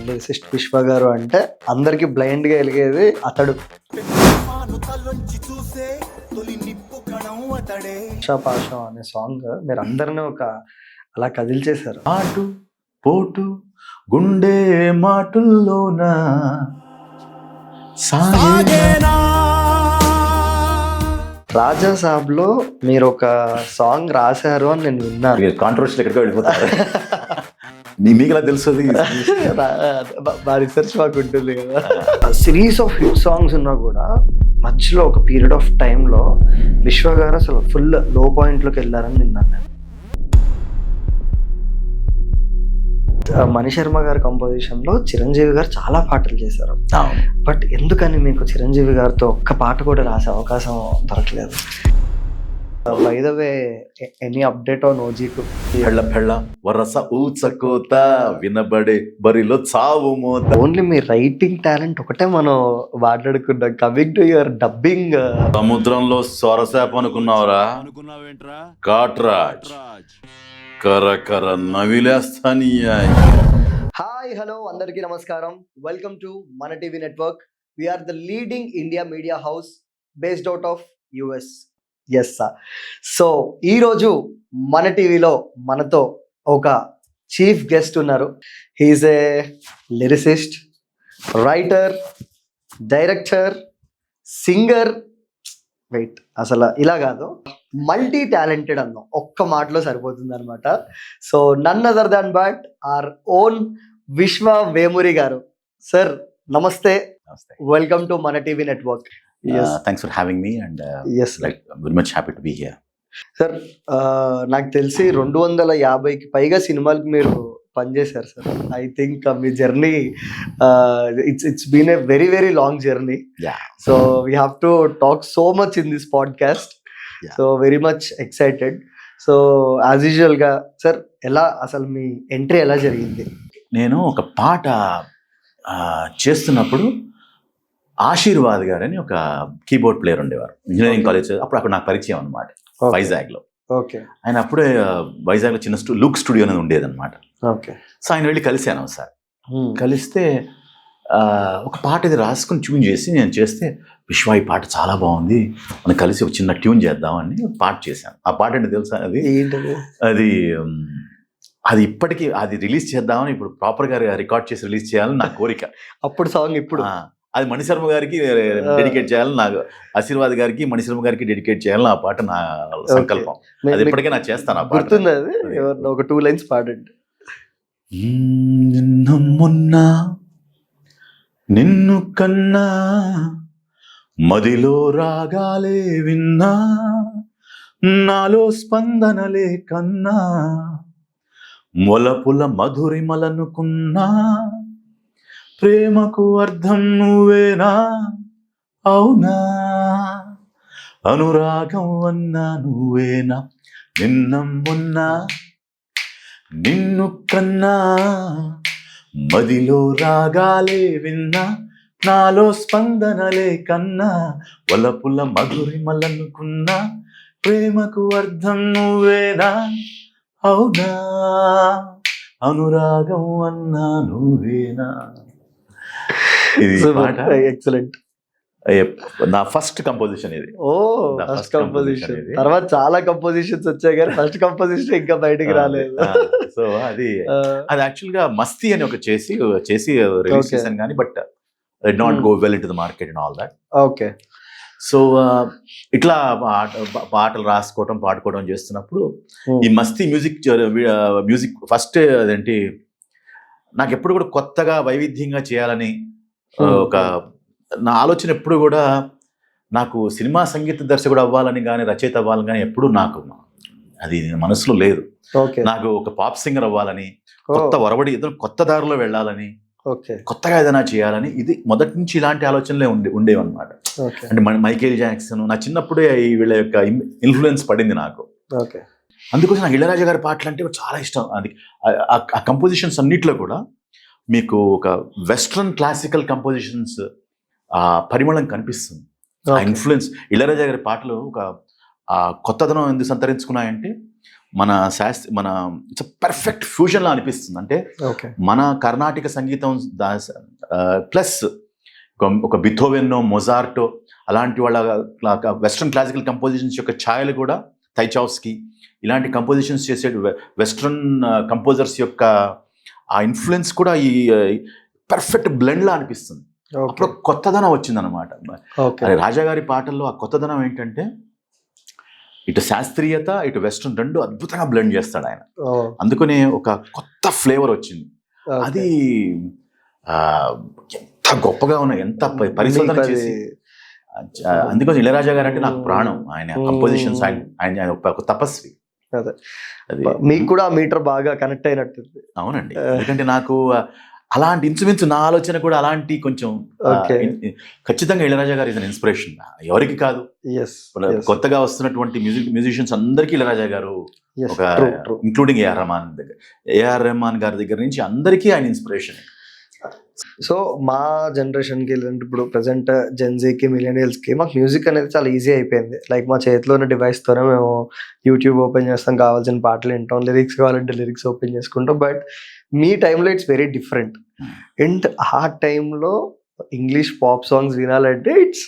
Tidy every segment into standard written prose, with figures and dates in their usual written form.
Lyricist విశ్వ గారు అంటే అందరికి బ్లైండ్ గా వెలిగేది అతడు. పాషం అనే సాంగ్ మీరు అందరినీ ఒక అలా కదిల్చేశారు. ఆటు పోటు గుండె మాటుల్లోన సాగేనా. రాజా సాబ్ లో మీరు ఒక సాంగ్ రాశారు అని నేను విన్నాను. కాంట్రవర్షియల్ ఎక్కడికి వెళ్ళిపోతారు. మీకు ఎలా తెలుసు? మా రీసెర్చ్ మాకు ఉంటుంది కదా. సిరీస్ ఆఫ్ హిట్ సాంగ్స్ ఉన్నా కూడా మధ్యలో ఒక పీరియడ్ ఆఫ్ టైంలో విశ్వ గారు అసలు ఫుల్ లో పాయింట్లోకి వెళ్ళారని విన్నాను నేను. మణి శర్మ గారి కంపోజిషన్ లో చిరంజీవి గారు చాలా పాటలు చేశారు. బట్ ఎందుకని మీకు చిరంజీవి గారితో ఒక్క పాట కూడా రాసే అవకాశం దొరకలేదు? By the way, any update on OG two? పెళ్ళ పెళ్ళ వరస ఊచకోత వినబడే బరిలో చావు మోత. ఓన్లీ మీ రైటింగ్ టాలెంట్ ఒకటే మనం మాట్లాడుకున్నాం. కమింగ్ టు యువర్ డబ్బింగ్, సముద్రంలో సొరసేప అనుకున్నావురా? కాట్రాజ్ కరకర నవిలేస్తానియా. హాయ్ హలో అందరికీ నమస్కారం. వెల్కమ్ టు మన TV network. We're the leading India media house based out of US. Yes sir. So ఈరోజు మన టీవీలో మనతో ఒక చీఫ్ గెస్ట్ ఉన్నారు. He's a lyricist, writer, director, singer. Wait, అసలు ఇలా కాదు, మల్టీ టాలెంటెడ్ అన్నాం, ఒక్క మాటలో సరిపోతుంది అనమాట. So none other than but our own Vishwa Vemuri గారు. సార్ నమస్తే, వెల్కమ్ టు మన TV network. Thanks for having me and yes very much happy to be here. Sir, నాకు తెలిసి 250కి పైగా సినిమాలకు మీరు పనిచేశారు సార్. ఐ థింక్ మీ journey it's been a very very long journey. So we have to talk so much in this podcast. So very much excited. So as usual గా sir, ఎలా అసలు మీ ఎంట్రీ ఎలా జరిగింది? నేను ఒక పాట చేస్తున్నప్పుడు ఆశీర్వాద్ గారు అని ఒక కీబోర్డ్ ప్లేయర్ ఉండేవారు ఇంజనీరింగ్ కాలేజ్. అప్పుడు నాకు పరిచయం అనమాట వైజాగ్లో. ఓకే. ఆయన అప్పుడే వైజాగ్లో చిన్న లుక్ స్టూడియో అనేది ఉండేది అనమాట. ఓకే. సో ఆయన వెళ్ళి కలిశాను సార్. కలిస్తే ఒక పాట ఇది రాసుకుని ట్యూన్ చేసి నేను చేస్తే, విశ్వ ఈ పాట చాలా బాగుంది, మనం కలిసి ఒక చిన్న ట్యూన్ చేద్దామని పాట చేశాను. ఆ పాట అంటే తెలుసా? అది ఇప్పటికీ అది రిలీజ్ చేద్దామని, ఇప్పుడు ప్రాపర్గా రికార్డ్ చేసి రిలీజ్ చేయాలని నా కోరిక. అప్పుడు సాంగ్ ఇప్పుడు అది మణిశర్మ గారికి డెడికేట్ చేయాలని, నాకు ఆశీర్వాద్ గారికి మణిశర్మ గారికి డెడికేట్ చేయాలని ఆ పాట నా సంకల్పం. అది ఇప్పటికే నాకు చేస్తాను. ఆ పాట గుర్తుంది, అది ఒక 2 లైన్స్ పాడండి. మొన్నా నిన్ను కన్నా మదిలో రాగాలే విన్నా, నాలో స్పందనలే కన్నా మొలపుల మధురిమలనుకున్నా, ప్రేమకు అర్థం నువ్వేనా, అవునా, అనురాగం అన్నా నువ్వేనా, నిన్న మొన్న నిన్ను కన్నా మదిలో రాగాలే విన్నా, నాలో స్పందనలే కన్నా వలపుల మధురిమలనుకున్నా, ప్రేమకు అర్థం నువ్వేనా, అవునా, అనురాగం అన్నా నువ్వేనా. ఎక్సలెంట్. నా ఫస్ట్ కంపోజిషన్ ఇది. First composition. తర్వాత చాలా కంపోజిషన్స్ వచ్చాయి కానీ ఫస్ట్ కంపోజిషన్ ఇంకా బయటికి రాలేదు. సో అది యాక్చువల్ గా మస్తీ అని ఒక చేసి రిలీజ్ చేశాను కానీ, but did not go well in to the market and all that. Okay. So ఇట్లా పాటలు రాసుకోవటం పాడుకోవడం చేస్తున్నప్పుడు ఈ మస్తీ మ్యూజిక్ ఫస్ట్ అదేంటి, నాకు ఎప్పుడు కూడా కొత్తగా వైవిధ్యంగా చేయాలని ఒక నా ఆలోచన ఎప్పుడు కూడా, నాకు సినిమా సంగీత దర్శకుడు అవ్వాలని కానీ రచయిత అవ్వాలని కానీ ఎప్పుడు నాకు అది మనసులో లేదు. నాకు ఒక పాప్ సింగర్ అవ్వాలని, కొత్త ఒరవడి ఏదో కొత్త దారిలో వెళ్ళాలని, కొత్తగా ఏదైనా చేయాలని, ఇది మొదటి నుంచి ఇలాంటి ఆలోచనలే ఉండేవన్నమాట. అంటే మైకేల్ జాక్సన్, నా చిన్నప్పుడే వీళ్ళ యొక్క ఇన్ఫ్లుయెన్స్ పడింది నాకు. అందుకోసం నాకు ఇళయరాజా గారి పాటలు అంటే చాలా ఇష్టం. అది ఆ కంపోజిషన్స్ అన్నిట్లో కూడా మీకు ఒక వెస్ట్రన్ క్లాసికల్ కంపోజిషన్స్ ఆ పరిమళం కనిపిస్తుంది. ఆ ఇన్ఫ్లుయెన్స్ ఇళయరాజా గారి పాటలు ఒక ఆ కొత్తదనం ఎందుకు సంతరించుకున్నాయంటే మన మన ఇట్స్ పర్ఫెక్ట్ ఫ్యూజన్లా అనిపిస్తుంది. అంటే ఓకే. మన కర్ణాటక సంగీతం ప్లస్ ఒక బిథోవెన్నో, మొజార్టో అలాంటి వాళ్ళ వెస్ట్రన్ క్లాసికల్ కంపోజిషన్స్ యొక్క ఛాయలు కూడా, తైచావ్స్కీ ఇలాంటి కంపోజిషన్స్ చేసే వెస్ట్రన్ కంపోజర్స్ యొక్క ఆ ఇన్ఫ్లుయెన్స్ కూడా ఈ పర్ఫెక్ట్ బ్లెండ్లా అనిపిస్తుంది. అప్పుడు కొత్తదనం వచ్చిందనమాట. అరే రాజా గారి పాటల్లో ఆ కొత్తదనం ఏంటంటే ఇటు శాస్త్రీయత ఇటు వెస్ట్రన్ రెండు అద్భుతంగా బ్లెండ్ చేస్తాడు ఆయన. అందుకనే ఒక కొత్త ఫ్లేవర్ వచ్చింది. అది ఎంత గొప్పగా ఉన్నాయి, ఎంత పరిశోధన చేసి. అందుకోసం ఇళయరాజా గారు అంటే నాకు ప్రాణం. ఆయన కంపోజిషన్స్, ఆయన ఒక తపస్వి. మీకు కూడా ఆ మీటర్ బాగా కనెక్ట్ అయినట్టు. అవునండి, ఎందుకంటే నాకు అలాంటి ఇంచుమించు నా ఆలోచన కూడా అలాంటి కొంచెం ఖచ్చితంగా ఇళయరాజా గారు ఇస్ అన్ ఇన్స్పిరేషన్. ఎవరికి కాదు, కొత్తగా వస్తున్నటువంటి మ్యూజిషియన్స్ అందరికీ ఇళయరాజా గారు ఒక, ఇంక్లూడింగ్ ఏఆర్ రెహమాన్ గారి దగ్గర నుంచి అందరికీ ఆయన ఇన్స్పిరేషన్. సో మా జనరేషన్కి వెళ్ళినట్టు ఇప్పుడు ప్రజెంట్ జెన్జీకి, మిలీనియల్స్కి మాకు మ్యూజిక్ అనేది చాలా ఈజీ అయిపోయింది. లైక్ మా చేతిలో ఉన్న డివైస్తోనే మేము యూట్యూబ్ ఓపెన్ చేస్తాం, కావాల్సిన పాటలు వింటాం, లిరిక్స్ కావాలంటే లిరిక్స్ ఓపెన్ చేసుకుంటాం. బట్ మీ టైంలో ఇట్స్ వెరీ డిఫరెంట్. అండ్ ఆ టైంలో ఇంగ్లీష్ పాప్ సాంగ్స్ వినాలంటే it's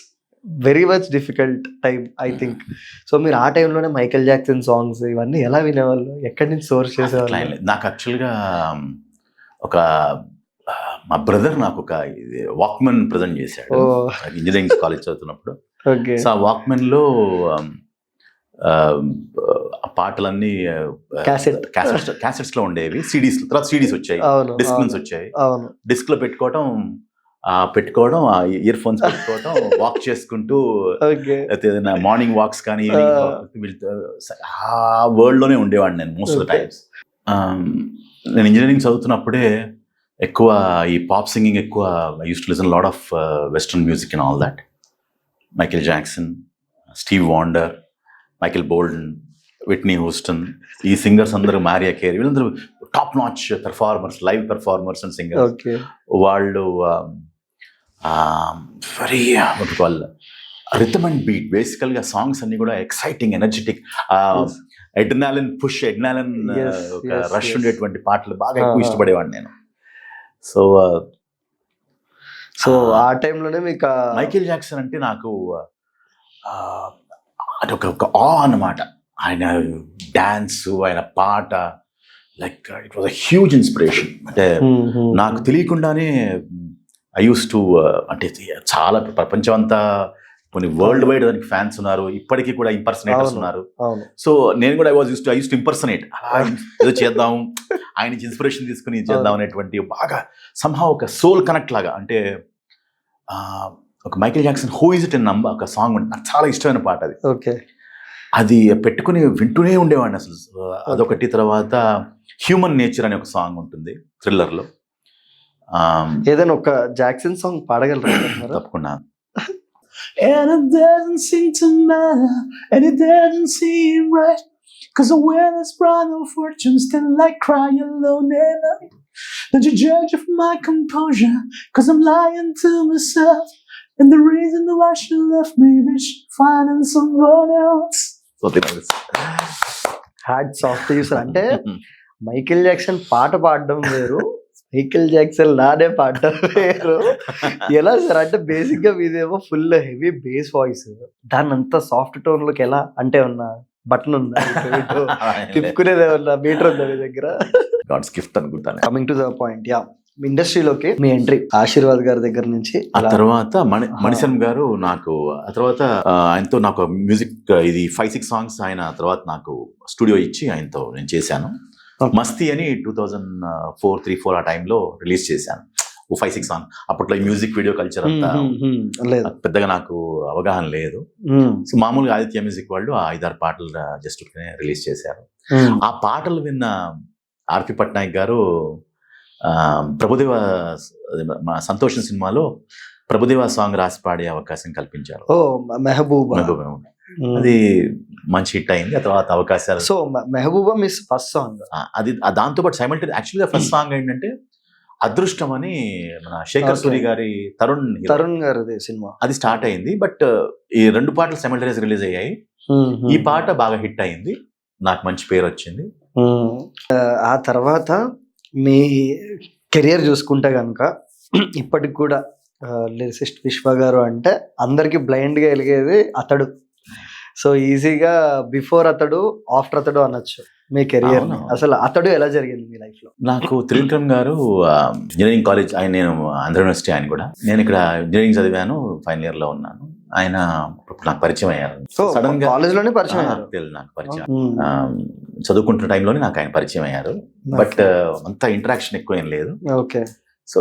very much difficult time I think. So మీరు ఆ టైంలోనే మైకేల్ జాక్సన్ సాంగ్స్ ఇవన్నీ ఎలా వినేవాళ్ళు, ఎక్కడి నుంచి సోర్స్ చేసేవాళ్ళు? నాకు యాక్చువల్గా ఒక మా బ్రదర్ నాకు ఒక వాక్మెన్ ప్రజెంట్ చేశాడు ఇంజనీరింగ్ కాలేజ్ చదువుతున్నప్పుడు. సో ఆ వాక్మెన్లో పాటలన్నీ క్యాసెట్స్ లో ఉండేవి, సిడీస్, తర్వాత సిడీస్ వచ్చాయి, డిస్క్ నుంచి వచ్చాయి. డిస్క్ లో పెట్టుకోవడం ఆ ఇయర్ ఫోన్స్ పెట్టుకోవడం, వాక్ చేసుకుంటూ మార్నింగ్ వాక్స్ కానీ ఆ వరల్డ్ లోనే ఉండేవాడిని నేను మోస్ట్ ఆఫ్ ద టైమ్స్. నేను ఇంజనీరింగ్ చదువుతున్నప్పుడే ఎక్కువ ఈ పాప్ సింగింగ్ ఎక్కువ, I use to listen lot of western music and all that. Michael Jackson, Steve Wonder, Michael Bolton, Whitney Houston, ఈ సింగర్స్ అందరూ, మారియా కేరీ, వీళ్ళందరూ top notch performers, live performers and singers. వాళ్ళు very వాళ్ళు rhythm and beat, బేసికల్గా songs అన్ని కూడా exciting, energetic, adrenaline push, adrenaline ఒక rush ఉండేటువంటి పాటలు బాగా ఎక్కువ ఇష్టపడేవాడిని నేను. సో ఆ టైంలోనే మీకు మైకేల్ జాక్సన్ అంటే నాకు అదొక ఆ అన్నమాట. ఆయన డాన్స్, ఆయన పాట, like it was a huge inspiration. అంటే నాకు తెలియకుండానే ఐ యూస్ టు, అంటే చాలా ప్రపంచం అంతా, కొన్ని వరల్డ్ వైడ్ దానికి ఫ్యాన్స్ ఉన్నారు, ఇప్పటికీ కూడా ఇంపర్సనేటర్స్ ఉన్నారు. సో నేను కూడా ఐ యూస్ టు ఇంపర్సనేట్, అలా ఏదో చేద్దాం, ఆయన నుంచి ఇన్స్పిరేషన్ తీసుకుని చేద్దాం అనేటువంటి బాగా సంహా ఒక సోల్ కనెక్ట్ లాగా. అంటే ఒక Michael Jackson who is it in number ఒక సాంగ్ ఉంది, నాకు చాలా ఇష్టమైన పాట అది. అది పెట్టుకుని వింటూనే ఉండేవాడిని అసలు. అదొకటి. తర్వాత హ్యూమన్ నేచర్ అనే ఒక సాంగ్ ఉంటుంది థ్రిల్లర్లో. ఏదైనా ఒక జాక్సన్ సాంగ్ పాడగలరా? తప్పకుండా. And it doesn't seem to matter, and it doesn't seem right, 'cause when it's brought no fortune, still I cry alone at night. Don't you judge of my composure, 'cause I'm lying to myself, and the reason why she left me is finding someone else. Hats off to you sir. అంటే Michael Jackson పాట పాడడం వేరు, Michael Jackson లానే పాడడం వేరు. ఎలా sir? అంటే basic గా మీదేమో ఫుల్ హెవీ బేస్ వాయిస్, దాన్ని అంతా సాఫ్ట్ టోన్ లోకి ఎలా, అంటే ఉన్న బటన్ ఉందా, తిప్పుకునేది ఏమన్నా మీటర్ ఉందా మీ దగ్గర? గాడ్స్ గిఫ్ట్ అనుకుంటాను. Coming to the point, yeah, ఇండస్ట్రీలోకి మీ ఎంట్రీ ఆశీర్వాద్ గారి దగ్గర నుంచి. ఆ తర్వాత మణిశర్మ గారు నాకు, ఆ తర్వాత ఆయనతో నాకు మ్యూజిక్, ఇది 5-6 సాంగ్స్ ఆయన తర్వాత నాకు స్టూడియో ఇచ్చి ఆయనతో నేను చేశాను. మస్తీ అని 2004-3-4 ఆ టైంలో రిలీజ్ చేశాను 5-6 సాంగ్. అప్పట్లో మ్యూజిక్ వీడియో కల్చర్ అంతా పెద్దగా నాకు అవగాహన లేదు. సో మామూలుగా ఆదిత్య మ్యూజిక్ వాళ్ళు 5-6 పాటలు జస్ట్ రిలీజ్ చేశారు. ఆ పాటలు విన్న ఆర్పి పట్నాయక్ గారు ప్రభుదేవ, మా సంతోషం సినిమాలో ప్రభుదేవ సాంగ్ రాసి పాడే అవకాశం కల్పించారు. మెహబూబా. అది మంచి హిట్ అయింది. ఆ తర్వాత అవకాశాలు. So Mehbooba miss first song. అది దాంతో పాటు సైమల్టేనియస్, యాక్చువల్గా ఫస్ట్ సాంగ్ ఏంటంటే అదృష్టం అని మన శేఖర్ సూరి గారి తరుణ్ గారి సినిమా, అది స్టార్ట్ అయింది. బట్ ఈ 2 పాటలు సైమల్టేనియస్ రిలీజ్ అయ్యాయి. ఈ పాట బాగా హిట్ అయింది, నాకు మంచి పేరు వచ్చింది. ఆ తర్వాత మీ కెరియర్ చూసుకుంటే కనుక ఇప్పటికి కూడా లిరిసిస్ట్ విశ్వ గారు అంటే అందరికి బ్లైండ్ గా వెలిగేది అతడు. సో ఈజీగా బిఫోర్ అతడు ఆఫ్టర్ అతడు అనొచ్చు మీ కెరియర్. అవును. అసలు అతడు ఎలా జరిగింది మీ లైఫ్ లో? నాకు త్రివిక్రమ్ గారు ఇంజనీరింగ్ కాలేజ్, నేను ఆంధ్ర యూనివర్సిటీ, ఆయన కూడా. నేను ఇక్కడ ఇంజనీరింగ్ చదివాను, ఫైనల్ ఇయర్ లో ఉన్నాను. ఆయన ఇప్పుడు నాకు పరిచయం అయ్యారు. సో సడన్ గా కాలేజ్ లోనే పరిచయం అయ్యారు? నాకు పరిచయం, చదువుకుంటున్న టైంలోనే నాకు ఆయన పరిచయం అయ్యారు. బట్ అంత ఇంటరాక్షన్ ఎక్కువ ఏం లేదు. ఓకే. సో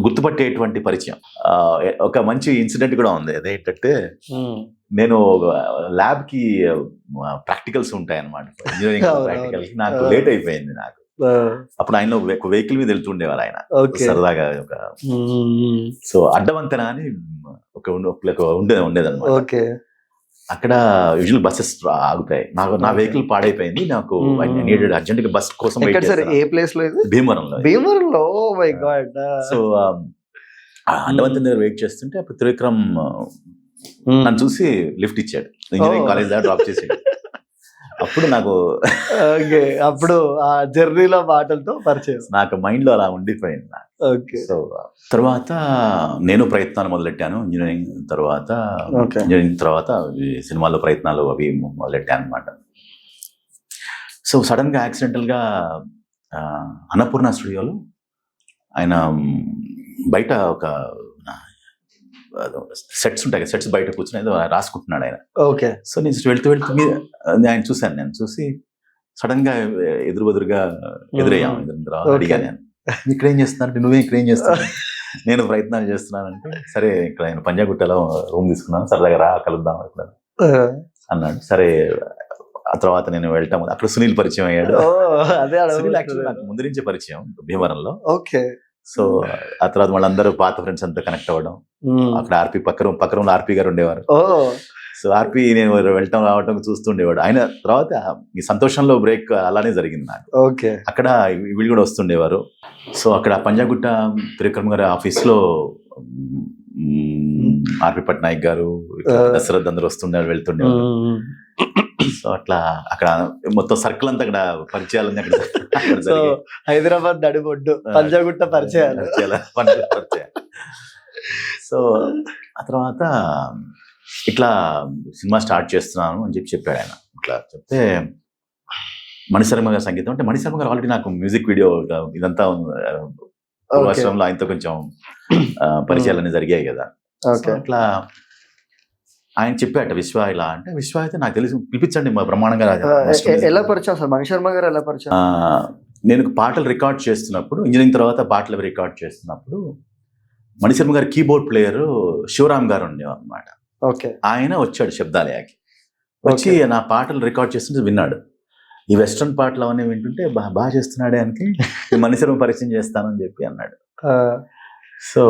గుర్తుపట్టేటువంటి పరిచయం. ఒక మంచి ఇన్సిడెంట్ కూడా ఉంది. అదేంటంటే, నేను ల్యాబ్ కి ప్రాక్టికల్స్ ఉంటాయి అన్నమాట, ఇంజనీరింగ్ ప్రాక్టికల్. నాకు లేట్ అయిపోయింది. నాకు అప్పుడు ఆయన ఒక వెహికల్ మీద వెళ్తుండేవారు ఆయన సరదాగా. ఒక సో అడ్డవంతెన అని ఒక ఉండేదన్నమాట. అక్కడ యూజువల్ బస్సెస్ ఆగుతాయి. నా వెహికల్ పాడైపోయింది. నాకు నీడెడ్ అర్జెంట్ గా బస్ కోసం. ఏ ప్లేస్ లో? భీమవరంలో. భీమవరంలో. My God. సో అడ్డవంతెన దగ్గర వెయిట్ చేస్తుంటే అప్పుడు త్రివిక్రమ్ నన్ను చూసి లిఫ్ట్ ఇచ్చాడు, ఇంజనీరింగ్ కాలేజ్ దగ్గర డ్రాప్ చేసాడు. అప్పుడు నాకు అప్పుడు ఆ జర్నీలో మాటలతో పరిచయం నాకు మైండ్ లో అలా ఉండిపోయింది. సో తర్వాత నేను ప్రయత్నాలు మొదలెట్టాను. ఇంజనీరింగ్ తర్వాత సినిమాలో ప్రయత్నాలు అవి మొదలెట్టాను అనమాట. సో సడన్ గా యాక్సిడెంటల్ గా అన్నపూర్ణ స్టూడియోలో ఆయన బయట ఒక సెట్స్ ఉంటాయి, సెట్స్ బయట కూర్చొని ఏదో రాసుకుంటున్నాడు ఆయన. ఓకే. సో నేను వెళ్తూ ఆయన చూశాను. నేను చూసి సడన్ గా ఎదురుగా అడిగాను, నేను ఇక్కడ ఏం చేస్తున్నాను, నువ్వే ఇక్కడ ఏం చేస్తున్నావు? నేను ప్రయత్నాలు చేస్తున్నానంటే, సరే ఇక్కడ నేను పంజాగుట్టలో రూమ్ తీసుకున్నాను, సరదాగా రా కలుద్దాం ఇక్కడ అన్నాడు. సరే ఆ తర్వాత నేను వెళ్తాము. అక్కడ సునీల్ పరిచయం అయ్యాడు. సునీల్ యాక్చువల్లీ నాకు ముందు నుంచే పరిచయం భీమవరంలో. ఓకే. సో ఆ తర్వాత వాళ్ళందరూ పాత ఫ్రెండ్స్ అంతా కనెక్ట్ అవ్వడం. అక్కడ ఆర్పి పక్కన ఆర్పి గారు ఉండేవారు. సో ఆర్పి నేను వెళ్ళటం రావటం చూస్తుండేవాడు. ఆయన తర్వాత ఈ సంతోషంలో బ్రేక్ అలానే జరిగింది నాకు. ఓకే. అక్కడ వీళ్ళు కూడా వస్తుండేవారు. సో అక్కడ పంజాగుట్ట త్రివిక్రమ్ గారి ఆఫీస్ లో ఆర్పి పట్నాయక్ గారు, దశరథ్ అందరూ వస్తుండేవారు, వెళ్తుండేవారు. సో అట్లా అక్కడ మొత్తం సర్కిల్ అంతా అక్కడ పరిచయాలన్నీ అక్కడ హైదరాబాద్ నడిబొడ్డు పంజాగుట్ట పరిచయాలు. సో ఆ తర్వాత ఇట్లా సినిమా స్టార్ట్ చేస్తున్నాను అని చెప్పాడు ఆయన. ఇట్లా చెప్తే మణిశర్మ గారి సంగీతం అంటే, మణిశర్మ గారు ఆల్రెడీ నాకు మ్యూజిక్ వీడియో ఇదంతా పూర్వాశ్రమంలో ఆయనతో కొంచెం పరిచయాలన్నీ జరిగాయి కదా. అట్లా ఆయన చెప్పాట విశ్వ ఇలా అంటే, విశ్వ అయితే నాకు తెలిసి పిలిపించండి మా బ్రహ్మాండంగా. ఎలా పరిచయం సార్ మణిశర్మ గారు? ఎలా పరిచయం? నేను పాటలు రికార్డ్ చేస్తున్నప్పుడు, ఇంజనీరింగ్ తర్వాత పాటలు రికార్డ్ చేస్తున్నప్పుడు మణిశర్మ గారి కీబోర్డ్ ప్లేయర్ శివరామ్ గారు ఉండేవారు అనమాట. ఓకే. ఆయన వచ్చాడు శబ్దాలయాకి, వచ్చి నా పాటలు రికార్డ్ చేస్తుంటే విన్నాడు. ఈ వెస్ట్రన్ పాటలు అవన్నీ వింటుంటే బాగా చేస్తున్నాడే అని మణిశర్మ పరిచయం చేస్తానని చెప్పి అన్నాడు. సో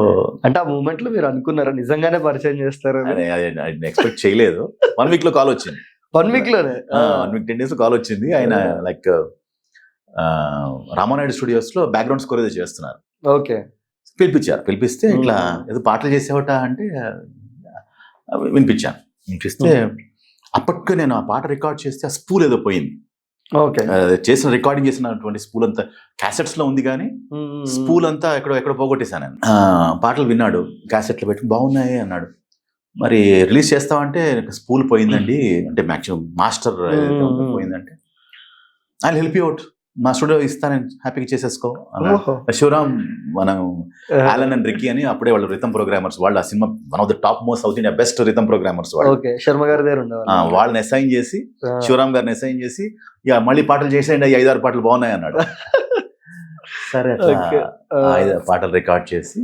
అంటే ఆ మూమెంట్ లో మీరు అనుకున్నారా నిజంగానే పరిచయం చేస్తారు? ఎక్స్పెక్ట్ చేయలేదు. 1 week లో కాల్ వచ్చింది. 1 week లోనే? 1 week 10 days కాల్ వచ్చింది. ఆయన లైక్ రామానాయుడు స్టూడియోస్ లో బ్యాక్గ్రౌండ్ స్కోర్ ఏదో చేస్తున్నారు. ఓకే. పిలిపిస్తే ఇట్లా ఏదో పాటలు చేసేవట అంటే వినిపిస్తే అప్పటికే నేను ఆ పాట రికార్డ్ చేస్తే ఆ స్పూల్ ఏదో పోయింది. ఓకే. చేసిన రికార్డింగ్ చేసినటువంటి స్పూల్ అంతా క్యాసెట్స్ లో ఉంది, కానీ స్పూల్ అంతా ఎక్కడో పోగొట్టేశాను నేను. పాటలు విన్నాడు, క్యాసెట్లు పెట్టి బాగున్నాయి అన్నాడు. మరి రిలీజ్ చేస్తామంటే స్పూల్ పోయిందండి అంటే, మ్యాక్సిమం మాస్టర్ పోయిందంటే, I will help you out, మా స్టూడియో ఇస్తాను, హ్యాపీగా చేసేసుకో అన్నాడు. శివరామ్, మనం ఆలన్ అండ్ రిక్కీ అని అప్పుడే వాళ్ళు రిథమ్ ప్రోగ్రామర్స్, వాళ్ళు ఆ cinema one of the top most south India best rhythm programmers వాళ్ళు. శర్మ గారి దగ్గర ఉండేవాళ్ళు. వాళ్ళని అసైన్ చేసి, శివరామ్ గారిని అసైన్ చేసి, ఇక మళ్ళీ పాటలు చేసేయండి, 5-6 పాటలు బాగున్నాయి అన్నాడు. సరే 5 పాటలు రికార్డ్ చేసి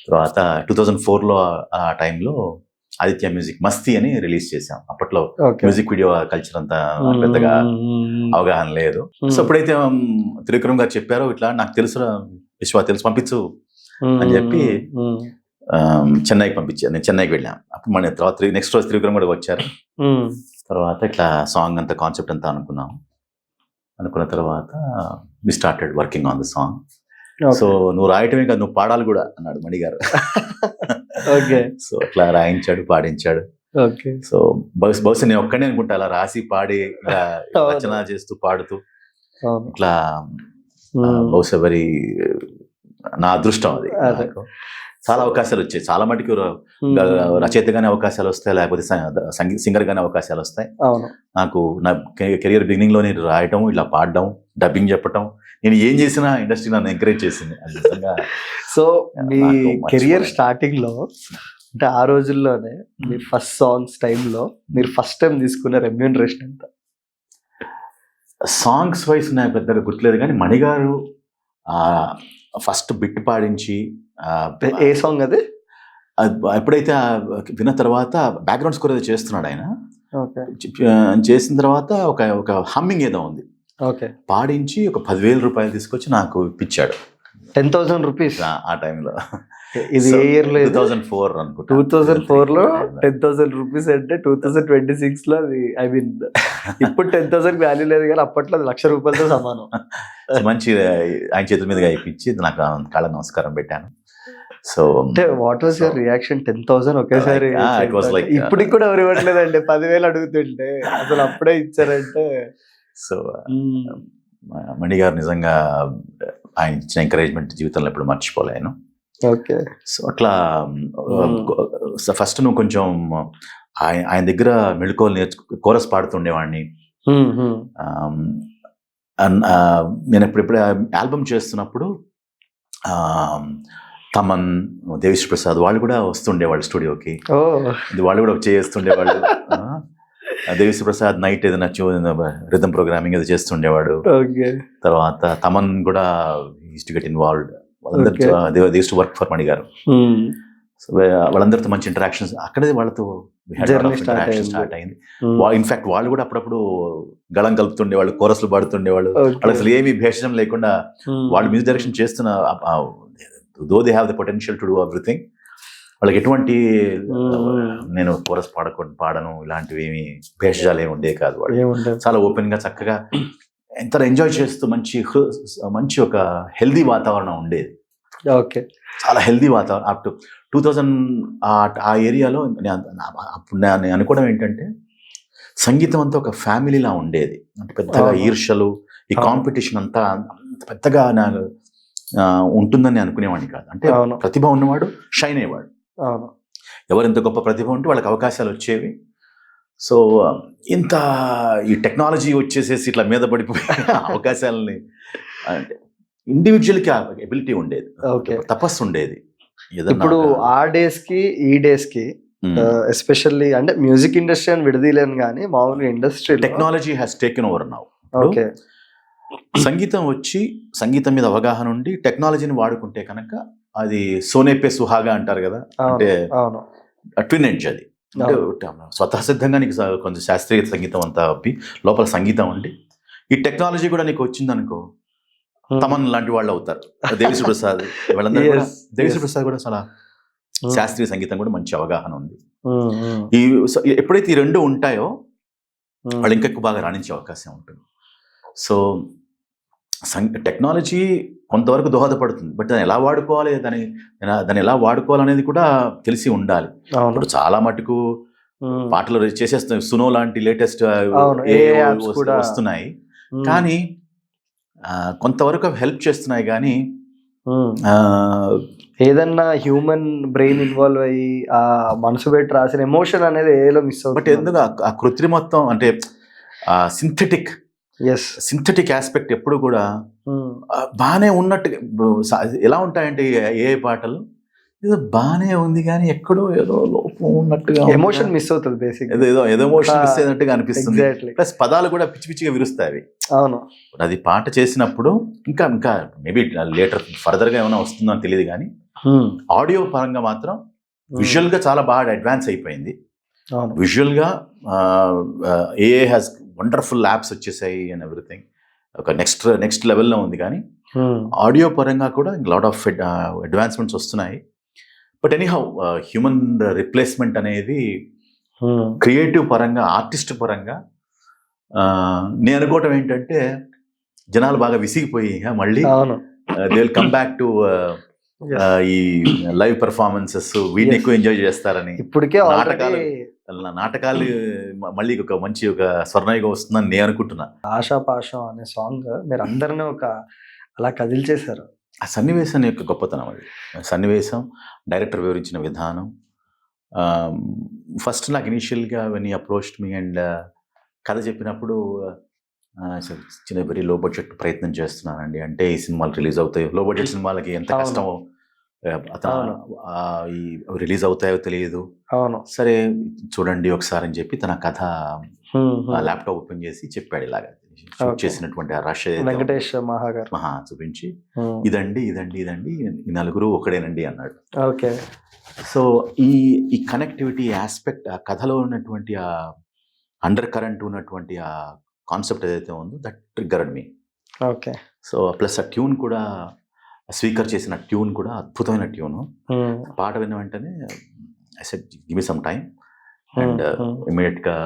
తర్వాత 2004లో ఆ టైంలో ఆదిత్య మ్యూజిక్ మస్తీ అని రిలీజ్ చేసాం. అప్పట్లో మ్యూజిక్ వీడియో కల్చర్ అంతా పెద్దగా అవగాహన లేదు. సో ఎప్పుడైతే త్రివిక్రమ్ గారు చెప్పారో ఇట్లా నాకు తెలుసు విశ్వ తెలుసు పంపించు అని చెప్పి చెన్నైకి పంపించారు. నేను చెన్నైకి వెళ్ళాను. అప్పుడు మన తర్వాత నెక్స్ట్ రోజు త్రివిక్రమ్ కూడా వచ్చారు. తర్వాత ఇట్లా సాంగ్ అంతా కాన్సెప్ట్ అంతా అనుకున్న తర్వాత we started working on the song. So నువ్వు రాయటమే కాదు, నువ్వు పాడాలి కూడా అన్నాడు మణి గారు. సో అట్లా రాయించాడు, పాడించాడు. ఓకే. సో బహుశా నేను ఒక్కడే అనుకుంటా అలా రాసి పాడి ఇలా అవును. రచన చేస్తూ పాడుతూ అవును. ఇట్లా Hmm. బహుశా నా అదృష్టం అది. అదే. నాకు చాలా అవకాశాలు వచ్చాయి. చాలా మటుకు Hmm. రచయితగానే అవకాశాలు వస్తాయి, లేకపోతే సింగర్ గానే అవకాశాలు వస్తాయి. అవును. నాకు నా కెరియర్ బిగినింగ్ లోనే రాయటం, ఇలా పాడడం, డబ్బింగ్ చెప్పటం, నేను ఏం చేసినా ఇండస్ట్రీ నన్ను ఎంకరేజ్ చేసింది. అది నిజంగా సో మీ నాకు మర్చిపోలేను. కెరియర్ స్టార్టింగ్ లో అంటే ఆ రోజుల్లోనే మీ ఫస్ట్ సాంగ్స్ టైంలో మీరు ఫస్ట్ టైం తీసుకున్న రెమ్యూనరేషన్ ఎంత? సాంగ్స్ వైస్ నాకు పెద్దగా గుర్తులేదు, కానీ మణిగారు ఫస్ట్ బిట్ పాడించి ఏ సాంగ్ అది? ఎప్పుడైతే విన్న తర్వాత బ్యాక్గ్రౌండ్ స్కోర్ ఏదో చేస్తున్నాడు ఆయన, ఓకే. చేసిన తర్వాత ఒక హమ్మింగ్ ఏదో ఉంది, ఓకే. పాడించి ఒక 10,000 రూపాయలు తీసుకొచ్చి నాకు ఇప్పించాడు 10,000 రూపీస్. ఆ టైంలో. ఇది ఏ ఇయర్ లో? 2004 అనుకుంటా. 2004 లో 10,000 రూపీస్ అంటే 2026 లో అది ఐ మీన్ ఇప్పుడు 10,000 వాల్యూ లేదు, కానీ అప్పట్లో అది ₹1,00,000 సమానం. మంచి ఆయన చేతుల మీదుగా ఇప్పించి నాకు కాళ్ళ నమస్కారం పెట్టాను. సో అంటే వాట్ వాస్ యువర్ రియాక్షన్? 10,000 ఒకేసారి it was like, ఇప్పటికి కూడా ఎవరు ఇవ్వట్లేదండి. 10,000 అడుగుతుంటే అసలు అప్పుడే ఇచ్చారంటే. సో మణిగారు నిజంగా ఆయన ఇచ్చిన ఎంకరేజ్మెంట్ జీవితంలో ఎప్పుడు మర్చిపోలేను. ఓకే. సో అట్లా ఫస్ట్ నువ్వు కొంచెం ఆయన దగ్గర మెళుకువలు కోరస్ పాడుతుండేవాడిని. నేను ఎప్పుడెప్పుడు ఆల్బమ్ చేస్తున్నప్పుడు తమన్, దేవిశ్రీ ప్రసాద్ వాళ్ళు కూడా వస్తుండేవాళ్ళు స్టూడియోకి. వాళ్ళు కూడా చేస్తుండేవాళ్ళు. దేవిశ్రీ ప్రసాద్ నైట్ ఏదైనా రిథమ్ ప్రోగ్రామింగ్ ఏదో చేస్తుండేవాడు. తర్వాత తమన్ కూడా యూస్ టు గెట్ ఇన్వాల్వ్డ్. వాళ్ళందరూ they use to work for Mani గారు. వాళ్ళందరితో మంచి ఇంటరాక్షన్స్ అక్కడే వాళ్ళతో స్టార్ట్ అయింది. ఇన్ఫాక్ట్ వాళ్ళు కూడా అప్పుడప్పుడు గళం కలుపుతుండేవాళ్ళు, కోరస్లు పాడుతుండేవాళ్ళు. వాళ్ళు అసలు ఏమీ భేషజం లేకుండా వాళ్ళు మ్యూజిక్ డైరెక్షన్ చేస్తున్న, though they have the potential to do everything, వాళ్ళకి ఎటువంటి నేను కోరస్ పాడను ఇలాంటివి ఏమి భేషజాలు ఏమి ఉండేవి కాదు. వాళ్ళు చాలా ఓపెన్ గా చక్కగా ఎంత ఎంజాయ్ చేస్తూ మంచి ఒక హెల్దీ వాతావరణం ఉండేది. ఓకే. చాలా హెల్దీ వాతావరణం. అప్ టు 2000 ఆ ఏరియాలో అప్పుడు నేను అనుకోవడం ఏంటంటే సంగీతం అంతా ఒక ఫ్యామిలీలా ఉండేది. అంటే పెద్దగా ఈర్షలు, ఈ కాంపిటీషన్ అంతా పెద్దగా నాకు ఉంటుందని అనుకునేవాడిని కాదు. అంటే ప్రతిభ ఉన్నవాడు షైన్ అయ్యేవాడు. ఎవరెంత గొప్ప ప్రతిభ ఉంటే వాళ్ళకి అవకాశాలు వచ్చేవి. సో ఇంత ఈ టెక్నాలజీ వచ్చేసేసి ఇట్లా మీద పడిపోయి అవకాశాలని, అంటే ఇండివిజువల్కి ఎబిలిటీ ఉండేది, తపస్సు ఉండేది. ఇప్పుడు ఆ డేస్ కి ఈ డేస్ కి ఎస్పెషల్లీ అంటే మ్యూజిక్ ఇండస్ట్రీ అని విడదీలేను, కానీ మామూలుగా industry technology has taken over now. Okay. సంగీతం వచ్చి సంగీతం మీద అవగాహన ఉండి టెక్నాలజీని వాడుకుంటే కనుక అది సోనేపే సుహాగా అంటారు కదా, అంటే ట్విన్ ఎడ్జ్. అది అంటే స్వతసిద్ధంగా నీకు కొంచెం శాస్త్రీయ సంగీతం అంతా లోపల సంగీతం ఉండి ఈ టెక్నాలజీ కూడా నీకు వచ్చిందనుకో తమన్ లాంటి వాళ్ళు అవుతారు. దేవిశ్రీ ప్రసాద్ వాళ్ళందరూ కూడా, దేవిశ్రీ ప్రసాద్ కూడా చాలా శాస్త్రీయ సంగీతం కూడా మంచి అవగాహన ఉంది. ఎప్పుడైతే ఈ రెండు ఉంటాయో వాళ్ళు ఇంకా ఎక్కువ బాగా రాణించే అవకాశం ఉంటుంది. సో టెక్నాలజీ కొంతవరకు దోహదపడుతుంది, బట్ దాన్ని ఎలా వాడుకోవాలి, దాన్ని ఎలా వాడుకోవాలనేది కూడా తెలిసి ఉండాలి. ఇప్పుడు చాలా మటుకు పాటలు చేసేస్తున్నాయి, సునో లాంటి లేటెస్ట్ వస్తున్నాయి, కానీ కొంతవరకు హెల్ప్ చేస్తున్నాయి. కానీ ఏదన్నా హ్యూమన్ బ్రెయిన్ ఇన్వాల్వ్ అయ్యి ఆ మనసు పెట్టి రాసిన ఎమోషన్ అనేది ఏదో మిస్ అవుతుంది. బట్ ఎందుకు ఆ కృత్రిమత్వం అంటే సింథటిక్ ఆస్పెక్ట్ ఎప్పుడు కూడా బాగానే ఉన్నట్టు ఎలా ఉంటాయంటే ఏ పాటలు ఏదో బాగానే ఉంది కానీ ఎక్కడో ఏదో లోపం ఉన్నట్టుగా ఎమోషన్ మిస్ అవుతుంది. బేసిక్ ఏదో ఎమోషన్ మిస్ అయినట్టుగా అనిపిస్తుంది. ప్లస్ పదాలు కూడా పిచ్చి పిచ్చిగా విరుస్తాయి. అవును. అది పాట చేసినప్పుడు ఇంకా మేబీ లేటర్ ఫర్దర్ గా ఏమైనా వస్తుందో అని తెలియదు, కానీ ఆడియో పరంగా మాత్రం విజువల్ గా చాలా బాగా అడ్వాన్స్ అయిపోయింది. విజువల్ గా ఏఐ హ్యాస్ వండర్ఫుల్ యాప్స్ వచ్చేసాయి అండ్ ఎవ్రీథింగ్, ఒక నెక్స్ట్ లెవెల్లో ఉంది. కానీ ఆడియో పరంగా కూడా లాట్ ఆఫ్ అడ్వాన్స్మెంట్స్ వస్తున్నాయి. బట్ ఎనీహౌ హ్యూమన్ రిప్లేస్మెంట్ అనేది క్రియేటివ్ పరంగా, ఆర్టిస్ట్ పరంగా నేను అనుకోవటం ఏంటంటే జనాలు బాగా విసిగిపోయి మళ్ళీ they will come back to Yes. ఈ లైవ్ పెర్ఫార్మెన్సెస్ వీటిని Yes. ఎక్కువ ఎంజాయ్ చేస్తారని, ఇప్పటికే నాటకాలు ఆల్రెడీ నాటకాలు మళ్ళీ ఒక మంచి ఒక స్వర్ణయుగం వస్తుందని నేను అనుకుంటున్నా. ఆషాపాషం అనే సాంగ్ మీరు అందరినీ ఒక అలా కదిల్చేశారు. ఆ సన్నివేశం యొక్క గొప్పతనం అది. సన్నివేశం, డైరెక్టర్ వివరించిన విధానం. ఫస్ట్ నాకు ఇనీషియల్గా వెన్ ఈ అప్రోచ్డ్ మీ అండ్ కథ చెప్పినప్పుడు చిన్న వెరీ లో బడ్జెట్ ప్రయత్నం చేస్తున్నానండి, అంటే ఈ సినిమాలు రిలీజ్ అవుతాయి, లో బడ్జెట్ సినిమాలకి ఎంత అవును. కష్టమో అతను అవును. ఈ రిలీజ్ అవుతాయో తెలియదు, అవును. సరే చూడండి ఒకసారి అని చెప్పి తన కథ హ్మ్. ల్యాప్టాప్ ఓపెన్ చేసి చెప్పాడు ఇలాగా షూట్ Okay. చేసినటువంటి ఆ రష్ వెంకటేష్ మహా గారు. మహా చూపించి హ్మ్. ఇదండి ఈ నలుగురు ఒకడేనండి అన్నాడు. ఓకే. సో ఈ కనెక్టివిటీ ఆస్పెక్ట్, ఆ కథలో ఉన్నటువంటి ఆ అండర్ కరెంట్ ఉన్నటువంటి ఆ కాన్సెప్ట్ ఏదైతే ఉందో that triggered me. Okay. So plus ఆ ట్యూన్ కూడా, స్పీకర్ చేసిన ట్యూన్ కూడా అద్భుతమైన ట్యూను. హ్మ్. పాట విన్న వెంటనే I said give me some time and ఇమీడియట్గా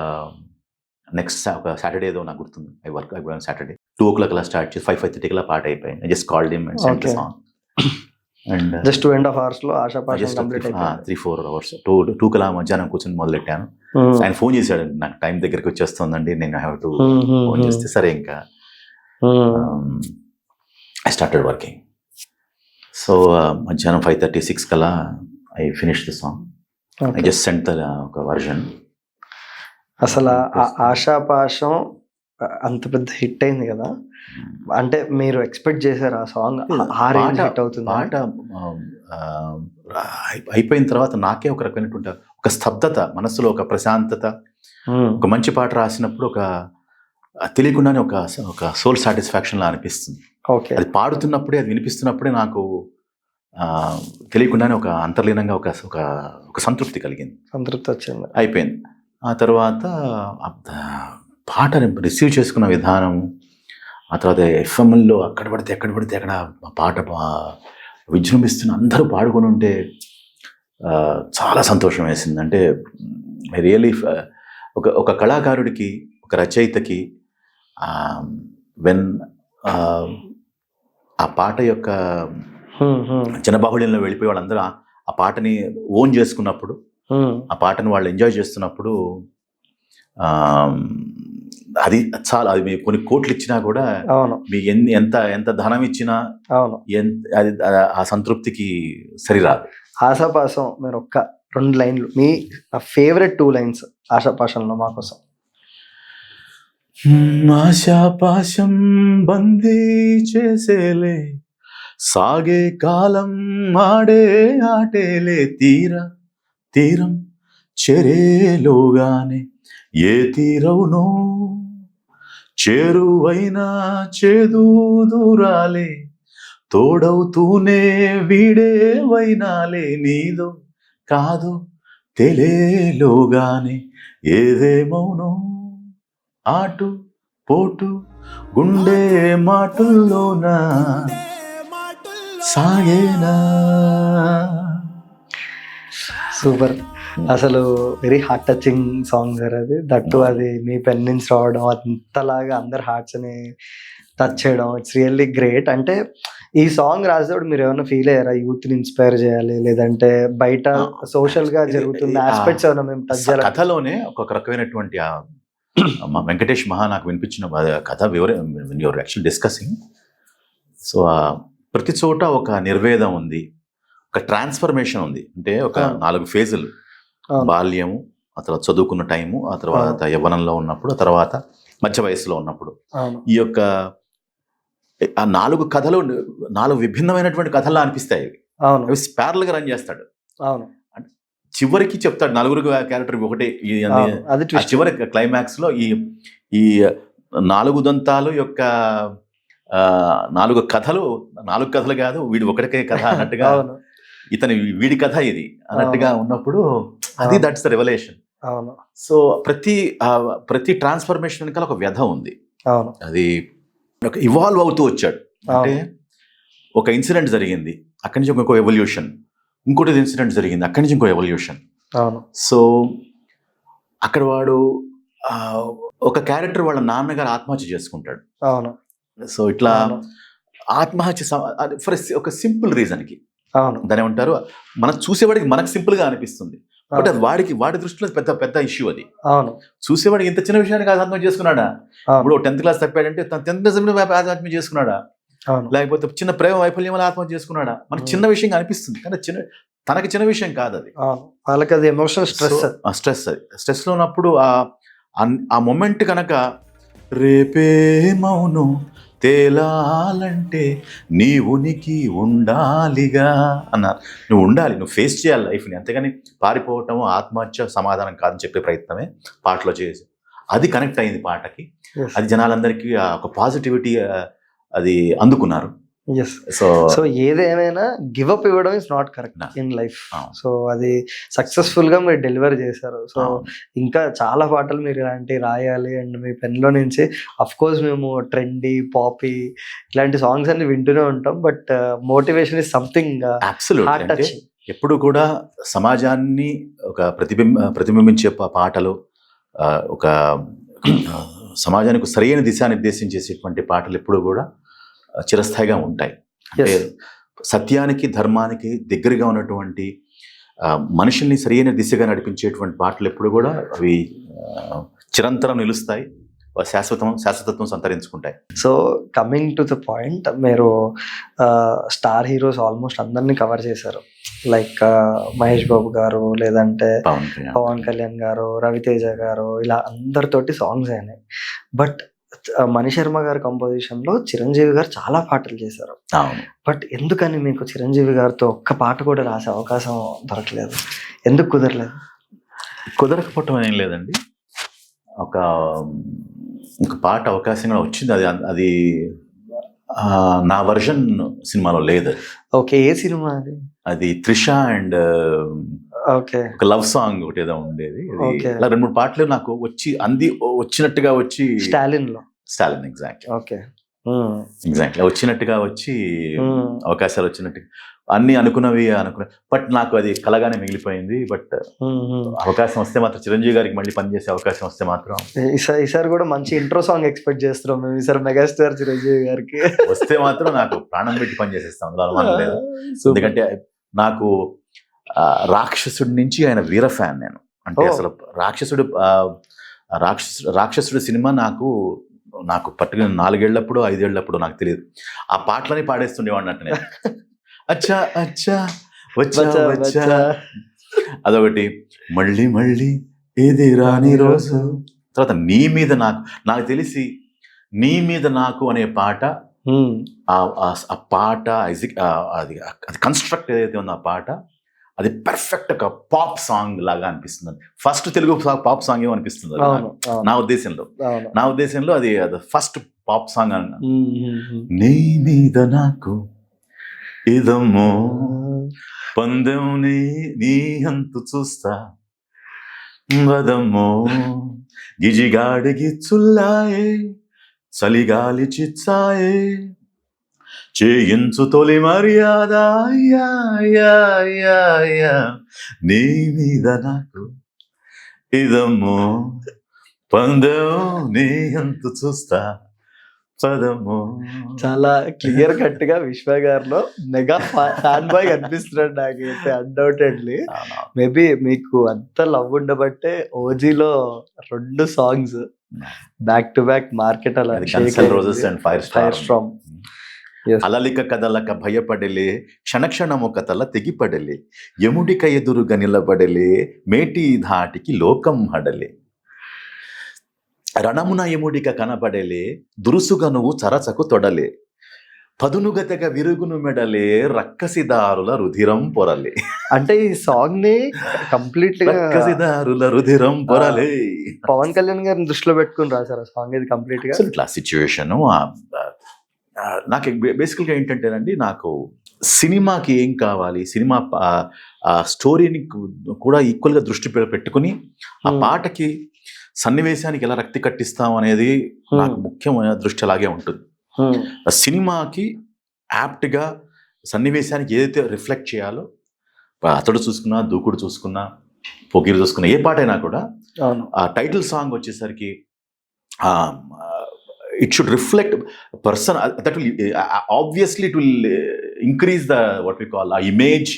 నెక్స్ట్ ఒక సాటర్డే ఏదో నాకు గుర్తుంది, ఐ వర్క్ సాటర్డే 2 o'clock అలా స్టార్ట్ చేసి 5:30 కల్లా పాట అయిపోయింది. I just called him and cent the Okay. Song and just 2.5 hours లో ఆషాపాషం జస్ట్ కంప్లీట్ అయిపోయింది. 3-4 hours 2 కల్లా మధ్యాహ్నం కూర్చొని మొదలెట్టాను. ఆయన ఫోన్ చేశాడు, నాకు టైం దగ్గరికి వచ్చేస్తుందండి, నేను హ్యావ్ టు ఫోన్ చేస్తే సరే ఇంకా ఐ స్టార్టెడ్ వర్కింగ్. సో మధ్యాహ్నం 5:30-6 కల్లా I finish the song. I just cent the ఒక వర్జన్. అసలు ఆ ఆషాపాషం అంత పెద్ద హిట్ అయింది కదా, అంటే మీరు ఎక్స్పెక్ట్ చేశారు ఆ సాంగ్ ఆ రేంజ్ హిట్ అవుతుంది? పాట అయిపోయిన తర్వాత నాకే ఒక రకమైనటువంటి ఒక స్తబ్దత, మనసులో ఒక ప్రశాంతత. ఒక మంచి పాట రాసినప్పుడు ఒక తెలియకుండానే ఒక సోల్ సాటిస్ఫాక్షన్ లా అనిపిస్తుంది. ఓకే. అది పాడుతున్నప్పుడే, అది వినిపిస్తున్నప్పుడే నాకు తెలియకుండానే ఒక అంతర్లీనంగా ఒక సంతృప్తి కలిగింది, సంతృప్తి వచ్చింది. అయిపోయింది. ఆ తర్వాత పాటని రిసీవ్ చేసుకున్న విధానం, ఆ తర్వాత ఎఫ్ఎంఎల్లో ఎక్కడ పడితే అక్కడ పాట విజృంభిస్తున్న అందరూ పాడుకొని ఉంటే చాలా సంతోషం వేసింది. అంటే రియలీ ఒక కళాకారుడికి, ఒక రచయితకి వెన్ ఆ పాట యొక్క జనబాహుళ్యంలో వెళ్ళిపోయి వాళ్ళందరూ ఆ పాటని ఓన్ చేసుకున్నప్పుడు, ఆ పాటను వాళ్ళు ఎంజాయ్ చేస్తున్నప్పుడు అది చాలా, అది మీకు కొన్ని కోట్లు ఇచ్చినా కూడా, మీకు ఎంత ధనం ఇచ్చినా అది ఆ సంతృప్తికి సరిరాదు. ఆషాపాషం మీరు ఒక్క 2 లైన్లు, మీ ఫేవరెట్ 2 lines ఆషాపాషంలో మా కోసం. ఆశాపాశం బందీ చేసేలే, సాగే కాలం ఆడే ఆటేలే, తీరం చెరేలోగానే ఏ తీరవునో చేరువైనా చేదు దూరాలే, తోడవుతూనే వీడే వైనాలే, నీదో కాదు తెలియలోగానే ఏదేమౌనో ఆటు పోటు గుండె మాటుల్లోనా సాగేనా. సూపర్. అసలు very heart touching song sir అది. దట్టు అది మీ పెన్ నుంచి రావడం, అంతలాగా అందరు హార్ట్స్ని టచ్ చేయడం, ఇట్స్ రియల్లీ గ్రేట్. అంటే ఈ సాంగ్ రాసేటప్పుడు మీరు ఏమైనా ఫీల్ అయ్యారా, యూత్ని ఇన్స్పైర్ చేయాలి, లేదంటే బయట సోషల్గా జరుగుతున్న ఆస్పెక్ట్స్ ఏమైనా మేము టచ్ చేయాలి? కథలోనే ఒక రకమైనటువంటి వెంకటేష్ మహా నాకు వినిపించిన కథ యువర్ యాక్చువల్ డిస్కసింగ్. సో ప్రతి చోట ఒక నిర్వేదం ఉంది, ఒక ట్రాన్స్ఫర్మేషన్ ఉంది. అంటే ఒక 4 ఫేజులు, బాల్యము, ఆ తర్వాత చదువుకున్న టైము, ఆ తర్వాత యవ్వనంలో ఉన్నప్పుడు, ఆ తర్వాత మధ్య వయసులో ఉన్నప్పుడు. ఈ యొక్క ఆ 4 కథలు 4 విభిన్నమైనటువంటి కథల్లా అనిపిస్తాయి. అవి ప్యారల్గా రన్ చేస్తాడు. చివరికి చెప్తాడు 4 క్యారెక్టర్ ఒకటే. చివరి క్లైమాక్స్ లో ఈ 4 దంతాలు యొక్క 4 కథలు, 4 కథలు కాదు, వీడి ఒకటికే కథ అన్నట్టుగా, వీడి కథ ఇది అన్నట్టుగా ఉన్నప్పుడు అది దట్స్ ద రెవల్యూషన్. సో ప్రతి ట్రాన్స్ఫర్మేషన్ వెనకాల ఒక వ్యధ ఉంది. అది ఒక ఇవాల్వ్ అవుతూ వచ్చాడు. అంటే ఒక ఇన్సిడెంట్ జరిగింది, అక్కడి నుంచి ఇంకో ఎవల్యూషన్, ఇంకోటి ఇన్సిడెంట్ జరిగింది, అక్కడి నుంచి ఇంకో ఎవల్యూషన్. సో అక్కడ వాడు ఒక క్యారెక్టర్ వాళ్ళ నాన్నగారు ఆత్మహత్య చేసుకుంటాడు. సో ఇట్లా ఆత్మహత్య ఫర్ ఒక సింపుల్ రీజన్కి, అవును. దాని ఏమంటారు, మనం చూసేవాడికి మనకు సింపుల్ గా అనిపిస్తుంది, బట్ అది వాడి దృష్టిలో పెద్ద పెద్ద ఇష్యూ అది. అవును. చూసేవాడికి ఇంత చిన్న విషయానికి ఆత్మహత్య చేసుకున్నాడా, అవును. ఇప్పుడు 10th క్లాస్ తప్పాడంటే తన 10th క్లాస్ ఆత్మహత్య చేసుకున్నాడా, అవును. లేకపోతే చిన్న ప్రేమ వైఫల్యం వల్ల ఆత్మహత్య చేసుకున్నాడా, మనకు చిన్న విషయంగా అనిపిస్తుంది కానీ తనకి చిన్న విషయం కాదు అది. అవును. వాళ్ళకి అది ఎమోషనల్ స్ట్రెస్. స్ట్రెస్, అది స్ట్రెస్ లో ఉన్నప్పుడు ఆ మొమెంట్ కనుక రేపే మౌనం తేలాలంటే నీ ఉనికి ఉండాలిగా అన్నారు. నువ్వు ఉండాలి, నువ్వు ఫేస్ చేయాలి లైఫ్ని, అంతేగాని పారిపోవటం ఆత్మహత్య సమాధానం కాదని చెప్పే ప్రయత్నమే పాటలో చేసి అది కనెక్ట్ అయింది పాటకి. అది జనాలందరికీ ఒక పాజిటివిటీ అది అందుకున్నారు. ఎస్. సో ఏదేమైనా గివ్ అప్ ఇవ్వడం is not correct in life. So అది సక్సెస్ఫుల్ గా మీరు డెలివర్ చేశారు. సో ఇంకా చాలా పాటలు మీరు ఇలాంటివి రాయాలి. అండ్ మీ పెన్లో నుంచి అఫ్ కోర్స్ మేము ట్రెండీ పాపీ ఇలాంటి సాంగ్స్ అన్ని వింటూనే ఉంటాం, but motivation is something heart touching. ఎప్పుడు కూడా సమాజాన్ని ఒక ప్రతిబింబించే పాటలు, ఒక సమాజానికి సరైన దిశానిర్దేశం చేసేటువంటి పాటలు ఎప్పుడు కూడా చిరస్థాయిగా ఉంటాయి. అంటే సత్యానికి ధర్మానికి దగ్గరగా ఉన్నటువంటి మనుషుల్ని సరైన దిశగా నడిపించేటువంటి పాటలు ఎప్పుడు కూడా అవి చిరంతరం నిలుస్తాయి, శాశ్వతత్వం సంతరించుకుంటాయి. So coming to the point, మీరు స్టార్ హీరోస్ ఆల్మోస్ట్ అందరినీ కవర్ చేశారు. లైక్ మహేష్ బాబు గారు, లేదంటే పవన్ కళ్యాణ్ గారు, రవితేజ గారు, ఇలా అందరితోటి సాంగ్స్ అయినాయి. బట్ మణి శర్మ గారి కంపోజిషన్ లో చిరంజీవి గారు చాలా పాటలు చేశారు. బట్ ఎందుకని మీకు చిరంజీవి గారితో ఒక్క పాట కూడా రాసే అవకాశం దొరకలేదు? ఎందుకు కుదరలేదు? కుదరకపోవటం ఏం లేదండి, ఒక పాట అవకాశం కూడా వచ్చింది. అది నా వర్షన్ సినిమాలో లేదు. ఓకే, ఏ సినిమా అది? అది త్రిష అండ్ ఒక లవ్ సాంగ్ ఒకటి ఏదో ఉండేది. అలా 2-3 పాటలు నాకు వచ్చినట్టుగా వచ్చి స్టాలిన్ ఎగ్జాక్ట్లీ వచ్చినట్టుగా వచ్చి అవకాశాలు వచ్చినట్టుగా అన్ని అనుకున్నవి, బట్ నాకు అది కలగానే మిగిలిపోయింది. బట్ అవకాశం వస్తే మాత్రం చిరంజీవి గారికి మళ్ళీ పనిచేసే అవకాశం వస్తే మాత్రం ఈసారి కూడా మంచి ఇంట్రో సాంగ్ ఎక్స్పెక్ట్ చేస్తున్నాం మేము. ఈసారి మెగాస్టార్ చిరంజీవి గారికి వస్తే మాత్రం నాకు ప్రాణం పెట్టి పనిచేసేస్తాం, అందులో అనుమానం లేదు. ఎందుకంటే నాకు రాక్షసుడి నుంచి ఆయన వీర ఫ్యాన్ నేను. అంటే అసలు రాక్షసుడు సినిమా నాకు పట్టుకుని 4 ఏళ్లప్పుడు 5 ఏళ్లప్పుడు నాకు తెలియదు, ఆ పాటలని పాడేస్తుండేవాడిని అంటే నేను. అచ్చా అచ్చా వచ్చా వచ్చా అదొకటి, మళ్ళీ మళ్ళీ ఏది రాని రోజు, తర్వాత నీ మీద నాకు తెలిసి నీ మీద నాకు అనే పాట, ఆ పాట అది కన్స్ట్రక్ట్ ఏదైతే ఉందో ఆ పాట అది పర్ఫెక్ట్ ఒక పాప్ సాంగ్ లాగా అనిపిస్తుంది. ఫస్ట్ తెలుగు పాప్ సాంగ్ ఏమో అనిపిస్తుంది నా ఉద్దేశంలో అది ఫస్ట్ పాప్ సాంగ్ అన్న. నీ మీద నాకు ఇదమ్మో పందెం నీ అంతు చూస్తా వదమ్మో గిజిగాడికి చుల్లాయే చలిగాలి చిచ్చాయే చేయించు తొలి మర్యాద నీ మీద నాకు ఇదమ్మో పందెం నీ అంతు చూస్తా పదమ్మో. చాలా క్లియర్ కట్ గా విశ్వ గారిలో మెగా ఫ్యాన్ బాయ్ కనిపిస్తున్నాడు నాకైతే అన్డౌటెడ్లీ. మేబీ మీకు అంత లవ్ ఉండబట్టే ఓజీలో 2 songs back to back market అలా రోజెస్ అండ్ ఫైర్ స్టార్మ్. అలలిక కదలక భయపడలే క్షణక్షణము కథల తెగిపడలే యముడిక ఎదురుగా నిలబడలే మేటి ధాటికి లోకం హడలే రణమున యముడిక కనబడలే దురుసుగా నువ్వు చరచకు తొడలే పదునుగతగా విరుగును మెడలే రక్కసిదారుల రుధిరం పొరలే. అంటే ఈ సాంగ్ ని కంప్లీట్ గా రక్కసిదారుల రుధిరం పొరలే పవన్ కళ్యాణ్ గారిని దృష్టిలో పెట్టుకుని రాశారు ఆ సాంగ్. ఇది కంప్లీట్ గా ఇట్లా సిచ్యువేషన్. నాకు బేసికల్గా ఏంటంటేనండి, నాకు సినిమాకి ఏం కావాలి, సినిమా స్టోరీని కూడా ఈక్వల్గా దృష్టి పెట్టుకుని ఆ పాటకి సన్నివేశానికి ఎలా రక్తి కట్టిస్తాం అనేది నాకు ముఖ్యమైన దృష్టి అలాగే ఉంటుంది. సినిమాకి యాప్ట్గా సన్నివేశానికి ఏదైతే రిఫ్లెక్ట్ చేయాలో, అతడు చూసుకున్నా, దూకుడు చూసుకున్నా, పొగిరి చూసుకున్నా, ఏ పాట అయినా కూడా ఆ టైటిల్ సాంగ్ వచ్చేసరికి it should reflect a person that will obviously it will increase the what we call a image.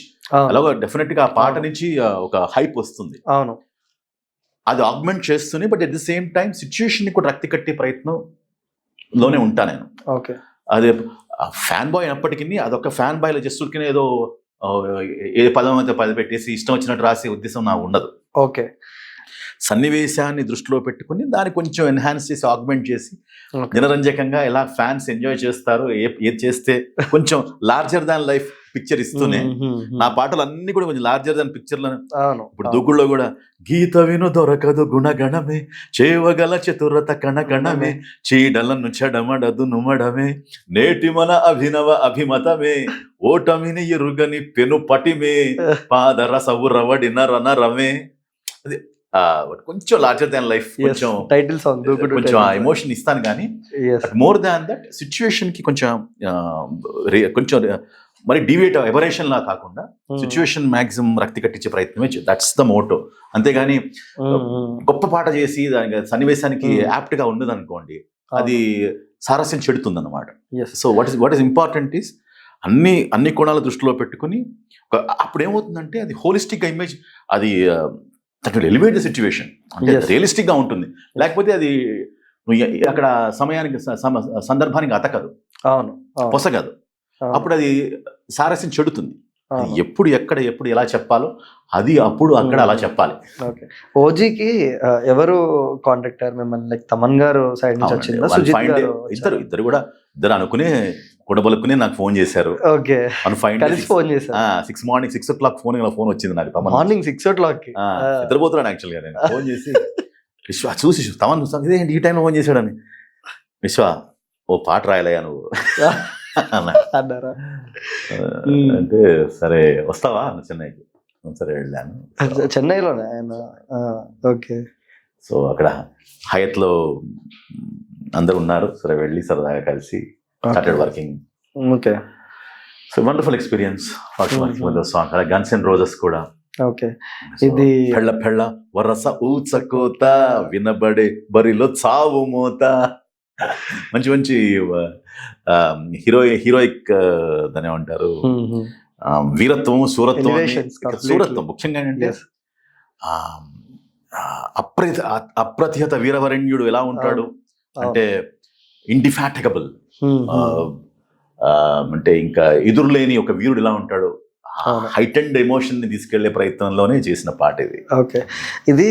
అలాగే డెఫినెట్ గా ఆ పాట నుంచి ఒక హైప్ వస్తుంది. అవును, అది ఆగ్మెంట్ చేస్తుంది. But at the same time situation ని కూడా రక్తి కట్టే ప్రయత్నంలోనే ఉంటా నేను. ఓకే, అదే ఫ్యాన్ బాయ్ అయినప్పటికీ అదొక ఫ్యాన్ బాయ్ లో జస్ట్ ఉరికిన ఏదో ఏ పదం అయితే పది పెట్టేసి ఇష్టం వచ్చినట్టు రాసే ఉద్దేశం నాకు ఉండదు. ఓకే, సన్నివేశాన్ని దృష్టిలో పెట్టుకుని దాన్ని కొంచెం ఎన్హాన్స్ చేసి ఆగ్మెంట్ చేసి జనరంజకంగా ఎలా ఫ్యాన్స్ ఎంజాయ్ చేస్తారు, ఏది చేస్తే కొంచెం లార్జర్ దాన్ లైఫ్ పిక్చర్ ఇస్తూనే నా పాటలు అన్ని కూడా కొంచెం లార్జర్ దాన్ పిక్చర్లను. ఇప్పుడు దూకుడులో కూడా గీత విను దొరకదు గుణగణమే, చేవగల చతురత కణకణమే, చీడలను చెడమడదు నుమడమే, నేటి మన అభినవ అభిమతమే, ఓటమిని ఎరుగని పెను పటిమే, పాదరసవు రవడిన రనరమే. అది కొంచెం లార్జర్ దాన్ లైఫ్, కొంచెం టైటిల్ సాంగ్ కొంచెం ఎమోషన్ ఇస్తాను. కానీ మోర్ దాన్ దట్ సిచ్యువేషన్ కి కొంచెం కొంచెం మరి డివేట్ ఎబరేషన్ లా కాకుండా సిచ్యువేషన్ మాక్సిమం రక్తి కట్టించే ప్రయత్నమే. That's the motto. అంతేగాని గొప్ప పాట చేసి దానికి సన్నివేశానికి యాప్ట్ గా ఉండదు అనుకోండి, అది సారస్యం చెడుతుంది అన్నమాట. So what is important is అన్ని కోణాల దృష్టిలో పెట్టుకుని అప్పుడు ఏమవుతుందంటే అది హోలిస్టిక్ గా ఇమేజ్, అది that will elevate the situation, అంటే రియలిస్టిక్ గా ఉంటుంది. లేకపోతే అది అక్కడ సమయానికి సందర్భానికి అతకదు, పొసగదు. అప్పుడు అది సారస్యం చెడుతుంది. ఎప్పుడు ఎప్పుడు ఎలా చెప్పాలో అది అప్పుడు అక్కడ అలా చెప్పాలి. ఓజీకి ఎవరు కాంటాక్ట్ అయ్యారు మిమ్మల్ని? లైక్ తమన్ గారు సైడ్ నుంచి వచ్చిందా, సుజిత్ గారు? ఇద్దరు కూడా అనుకునే గొడవలకునే నాకు ఫోన్ చేశారు. ఫోన్ చేశారు 6 మార్నింగ్ 6 o'clock ఫోన్ వచ్చింది నాకు. మార్నింగ్ 6 o'clock నిద్రపోతున్నాను యాక్చువల్గా. నేను ఫోన్ చేసి విశ్వ చూసి తమన్ ఇదేంటి ఈ టైంలో ఫోన్ చేశాడని, విశ్వ ఓ పాట రాయలయ్యా నువ్వు అన్నారా? అంటే సరే వస్తావా చెన్నైకి? సరే వెళ్ళాను. చెన్నైలోనే ఆయన. ఓకే. సో అక్కడ హయత్లో అందరు ఉన్నారు. సరే వెళ్ళి సరదాగా కలిసి started working. Okay. So wonderful experience working with the song. Guns N' Roses కూడా. Okay. ఇది పెళ్ళ పెళ్ళ వరస ఊచకోత వినబడే బరిలో చావు మోత, మంచి హీరోయిక్ దాని ఏమంటారు, వీరత్వం, శూరత్వం ముఖ్యంగా ఏంటంటే అప్రతిహత వీరవరణ్యుడు ఎలా ఉంటాడు అంటే ఇండిఫాటిగబుల్, అంటే ఇంకా ఎదురులేని ఒక వీరుడు ఎలా ఉంటాడు, హైటెండ్ ఎమోషన్ ని తీసుకెళ్లే ప్రయత్నంలోనే చేసిన పాట ఇది. ఓకే. ఇది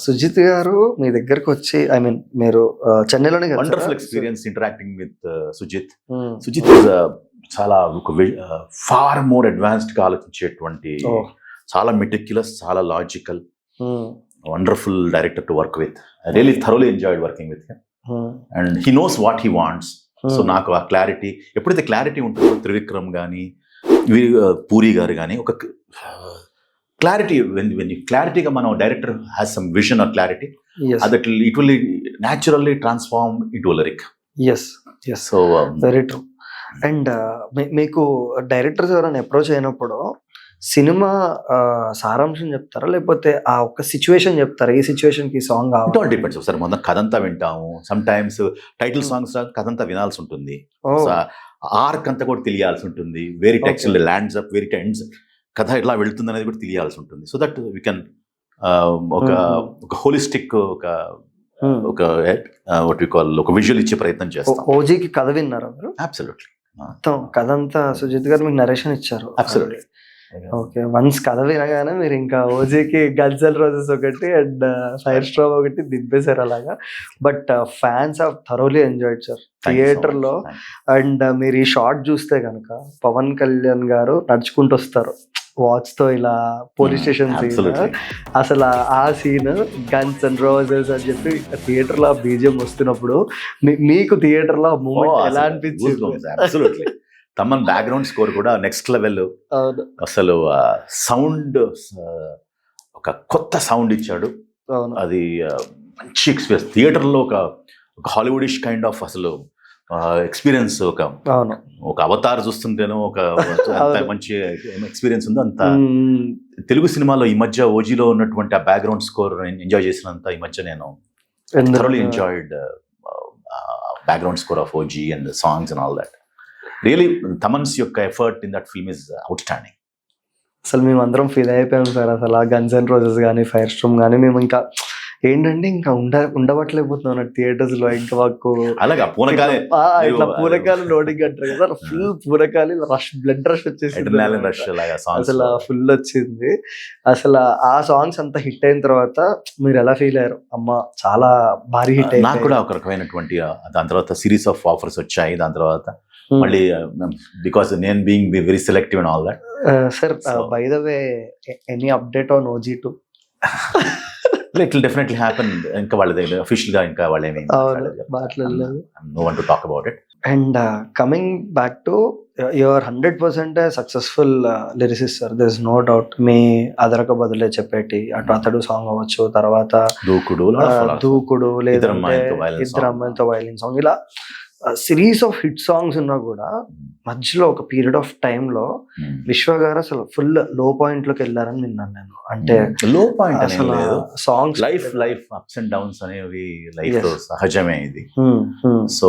సుజిత్ గారు మీ దగ్గరకు వచ్చి, ఐ మీన్ మీరు చెన్నైలోనే wonderful experience interacting with Sujeeth. Sujeeth చాలా ఫార్ మోర్ అడ్వాన్స్డ్ గా ఆలోచించేటువంటి, చాలా మెటిక్యులస్, చాలా logical, wonderful director to work with. I really thoroughly enjoyed working with him and he knows what he wants. So నాకు ఆ క్లారిటీ, ఎప్పుడైతే క్లారిటీ ఉంటుందో, త్రివిక్రమ్ కానీ పూరి గారు కానీ ఒక క్లారిటీ, క్లారిటీగా మనం director has some vision or clarity, that it will naturally transform into a lyric. So very true. And మీకు డైరెక్టర్స్ ఎవరైనా అప్రోచ్ అయినప్పుడు సినిమా సారాంశం చెప్తారా, లేకపోతే ఆ ఒక్క సిచ్యువేషన్ చెప్తారా, ఈ సిచ్యువేషన్ కి సాంగ్ డిపెండ్స్. ఒకసారి మొత్తం కథంతా వింటాము, సమ్ టైమ్స్ టైటిల్ సాంగ్స్ కథంతా వినాల్సి ఉంటుంది, ఆర్క్ అంతా కూడా తెలియాల్సి ఉంటుంది, where it takes lands up, where it ends, కథ ఎట్లా వెళ్తుంది అనేది కూడా తెలియాల్సి ఉంటుంది. సో దట్ వీ కెన్ ఒక హోలిస్టిక్ ఒక వాట్ వి కాల్ ఒక విజువల్ ఇచ్చే ప్రయత్నం చేస్తాం. ఓజీకి కథ విన్నారా మీరు? అబ్సల్యూట్లీ. మొత్తం కథ అంతా సుజిత్ గారు మీకు నరేషన్ ఇచ్చారు? అబ్సల్యూట్లీ. ఓకే. వన్స్ కథ వినగానే మీరు ఇంకా ఓజీకి గన్స్ అండ్ రోజెస్ ఒకటి అండ్ ఫైర్ స్ట్రామ్ ఒకటి దింపేశారు అలాగా. But fans have thoroughly enjoyed sir theatre లో. అండ్ మీరు ఈ షార్ట్ చూస్తే కనుక పవన్ కళ్యాణ్ గారు నడుచుకుంటూ వస్తారు వాచ్ తో ఇలా పోలీస్ స్టేషన్ సీన్, అసలు ఆ సీన్ గన్స్ అండ్ రోజెస్ అని చెప్పి థియేటర్ లో బీజిఎం వస్తున్నప్పుడు మీకు థియేటర్ లో మూమెంట్ ఎలా అనిపించింది? తమన్ బ్యాక్గ్రౌండ్ స్కోర్ కూడా నెక్స్ట్ లెవెల్. అసలు సౌండ్ ఒక కొత్త సౌండ్ ఇచ్చాడు. అది మంచి ఎక్స్పీరియన్స్ థియేటర్లో, ఒక హాలీవుడిష్ కైండ్ ఆఫ్ అసలు ఎక్స్పీరియన్స్. ఒక అవతార్ చూస్తుంటేనో ఒక మంచి ఎక్స్పీరియన్స్ ఉందో అంత తెలుగు సినిమాలో ఈ మధ్య ఓజీలో ఉన్నటువంటి ఆ బ్యాక్గ్రౌండ్ స్కోర్ ఎంజాయ్ చేసినంత ఈ మధ్య నేను thoroughly enjoyed background score of OG and songs and all that. Really Thaman's యొక్క effort in that film is outstanding. అసలు మేము అందరం ఫీల్ అయిపోయాం సార్. అసలు ఆ గన్స్ అండ్ రోజెస్ కానీ ఫైర్ స్ట్రూమ్ కానీ మేము ఇంకా ఏంటంటే ఇంకా ఉండబట్టలేకపోతున్నాం థియేటర్స్ లో. ఇంకా మాకు అలాగా పూనకాలే ఇట్లా పూనకాలు లోడింగ్ అంటారు కదా, ఫుల్ పూనకాలు రష్, బ్లడ్ రష్ వచ్చేసింది. అసలు ఫుల్ వచ్చింది. అసలు ఆ సాంగ్స్ అంతా హిట్ అయిన తర్వాత మీరు ఎలా ఫీల్ అయ్యారు? అమ్మ చాలా భారీ హిట్. నాకు కూడా ఒక రకమైనటువంటి దాని తర్వాత సిరీస్ ఆఫ్ ఆఫర్స్ వచ్చాయి. దాని తర్వాత మళ్ళీ బికాస్ నేను being very selective and all that. Sir by the way any update on OG2? It will definitely happen. ఇంకా వాళ్ళది అఫీషియల్ గా ఇంకా వాళ్ళు ఏమీ మాట్లాడలేదు. No one to talk about it. And coming back to your 100% successful lyricist sir, there is no doubt. మీ అదరక బదులే చెప్పేటి అటు అతడు సాంగ్ అవ్వచ్చు, తర్వాత దూకుడు, లేదా ఇద్దరు అమ్మాయిలతో వైలిన్ సాంగ్, ఇలా సిరీస్ ఆఫ్ హిట్ సాంగ్స్ ఉన్నా కూడా మధ్యలో ఒక పీరియడ్ ఆఫ్ టైమ్ లో విశ్వ గారు అసలు ఫుల్ లో పాయింట్ లోకి వెళ్ళారని విన్నాను నేను. అంటే లో పాయింట్ అసలు songs life ups and downs అనేవి లైఫ్ లో సహజమే ఇది. So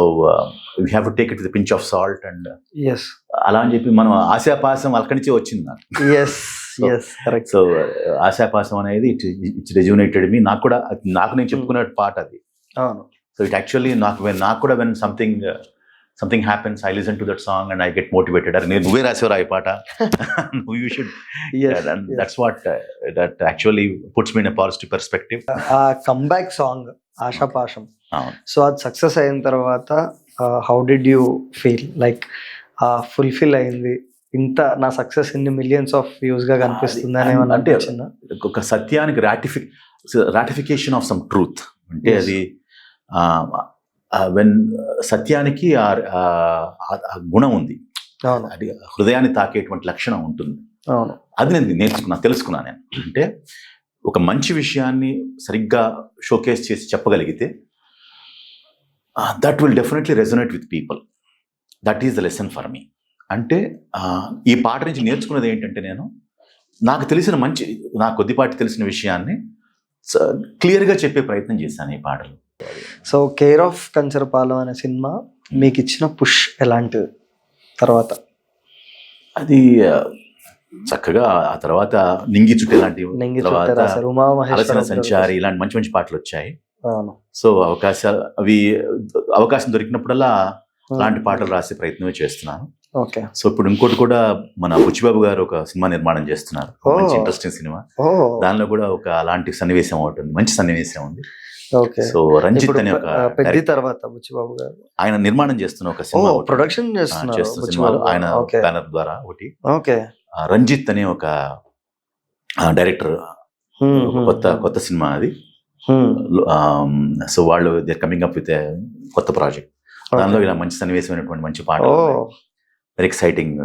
we have to take it with pinch of salt and అలా అని చెప్పి మనం ఆశాపాసం అక్కడి నుంచే వచ్చింది నాకు. సో ఆశాపాసం అనేది ఇట్ రెజ్యూనేటెడ్ మీ. నాకు నేను చెప్పుకునే పాట అది. So it actually నాకు కూడా when something happens, I listen to that song and I get motivated. అరే నువ్వే రాసేవరా ఈ పాట, you should. And that's what that actually puts me in a positive perspective. ఆ కంబ్యాక్ సాంగ్ ఆశాపాశం, సో అది success అయిన తర్వాత how did you feel? Like fulfil అయింది, ఇంత నా సక్సెస్ ఇన్ని మిలియన్స్ ఆఫ్ వ్యూస్ గా కనిపిస్తుంది అని అంటే ఒక సత్యానికి రాటిఫికేషన్ ఆఫ్ సమ్ ట్రూత్. అంటే అది వెన్ సత్యానికి గుణం ఉంది, అది హృదయాన్ని తాకేటువంటి లక్షణం ఉంటుంది. అది నేను తెలుసుకున్నాను. నేను అంటే ఒక మంచి విషయాన్ని సరిగ్గా షోకేస్ చేసి చెప్పగలిగితే that will definitely resonate with people. That is the lesson for me. అంటే ఈ పాట నుంచి నేర్చుకున్నది ఏంటంటే, నాకు కొద్దిపాటి తెలిసిన విషయాన్ని క్లియర్గా చెప్పే ప్రయత్నం చేశాను ఈ పాటలు. సో కేర్ ఆఫ్ కంచరపాలెం అనే సినిమా మీకు ఇచ్చిన పుష్ ఎలాంటిది? తర్వాత అది చక్కగా ఆ తర్వాత నింగి చుట్టే లాంటివి, అలసిన సంచారి, ఇలాంటి మంచి మంచి పాటలు వచ్చాయి. సో అవకాశం దొరికినప్పుడల్లా అలాంటి పాటలు రాసే ప్రయత్నమే చేస్తున్నాను. సో ఇప్పుడు ఇంకోటి కూడా మన బుచ్చిబాబు గారు ఒక సినిమా నిర్మాణం చేస్తున్నారు, మంచి ఇంట్రెస్టింగ్ సినిమా. దానిలో కూడా ఒక అలాంటి సన్నివేశం ఉంటుంది, మంచి సన్నివేశం ఉంది. సో రంజిత్ అనే ఒక తర్వాత బుచ్చిబాబు గారు ఆయన నిర్మాణం చేస్తున్న ఒక సినిమా, ప్రొడక్షన్ చేస్తున్న సినిమాలు ఆయన బ్యానర్ ద్వారా ఒకటి. రంజిత్ అనే ఒక డైరెక్టర్, కొత్త సినిమా అది. సో వాళ్ళు దే కమింగ్ అప్ విత్ కొత్త ప్రాజెక్ట్. దానిలో ఇలా మంచి సన్నివేశమైనటువంటి మంచి పాట, very exciting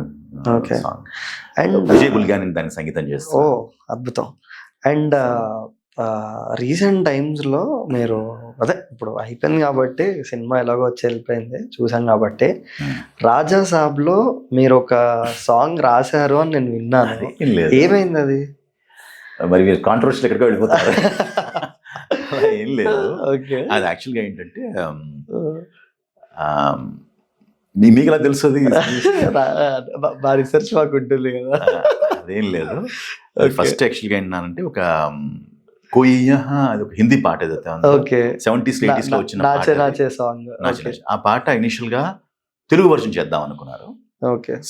song. And Vijay Bulganin దానికి సంగీతం చేస్తారు. అద్భుతం. అండ్ రీసెంట్ టైమ్స్ లో మీరు అదే ఇప్పుడు అయిపోయింది కాబట్టి సినిమా ఎలాగో వచ్చి వెళ్ళిపోయింది, చూసాం కాబట్టి, రాజా సాబ్ లో మీరు ఒక సాంగ్ రాశారు అని నేను విన్నాను. ఏమైంది అది? మరి మీరు కాంట్రవర్షియల్ ఎక్కడికో వెళ్ళిపోతారు. ఏం లేదు, అది యాక్చువల్గా ఏంటంటే మీకు ఎలా తెలుసు? మా రీసెర్చ్ మాకు ఉంటుంది కదా. అదేం లేదు. ఫస్ట్ యాక్చువల్గా ఏంటంటే ఒక అది ఒక హిందీ పాట ఏదైతే 70s 80s లో వచ్చిన సాంగ్. ఆ పాట ఇనిషియల్ గా తెలుగు వర్షన్ చేద్దాం అనుకున్నారు.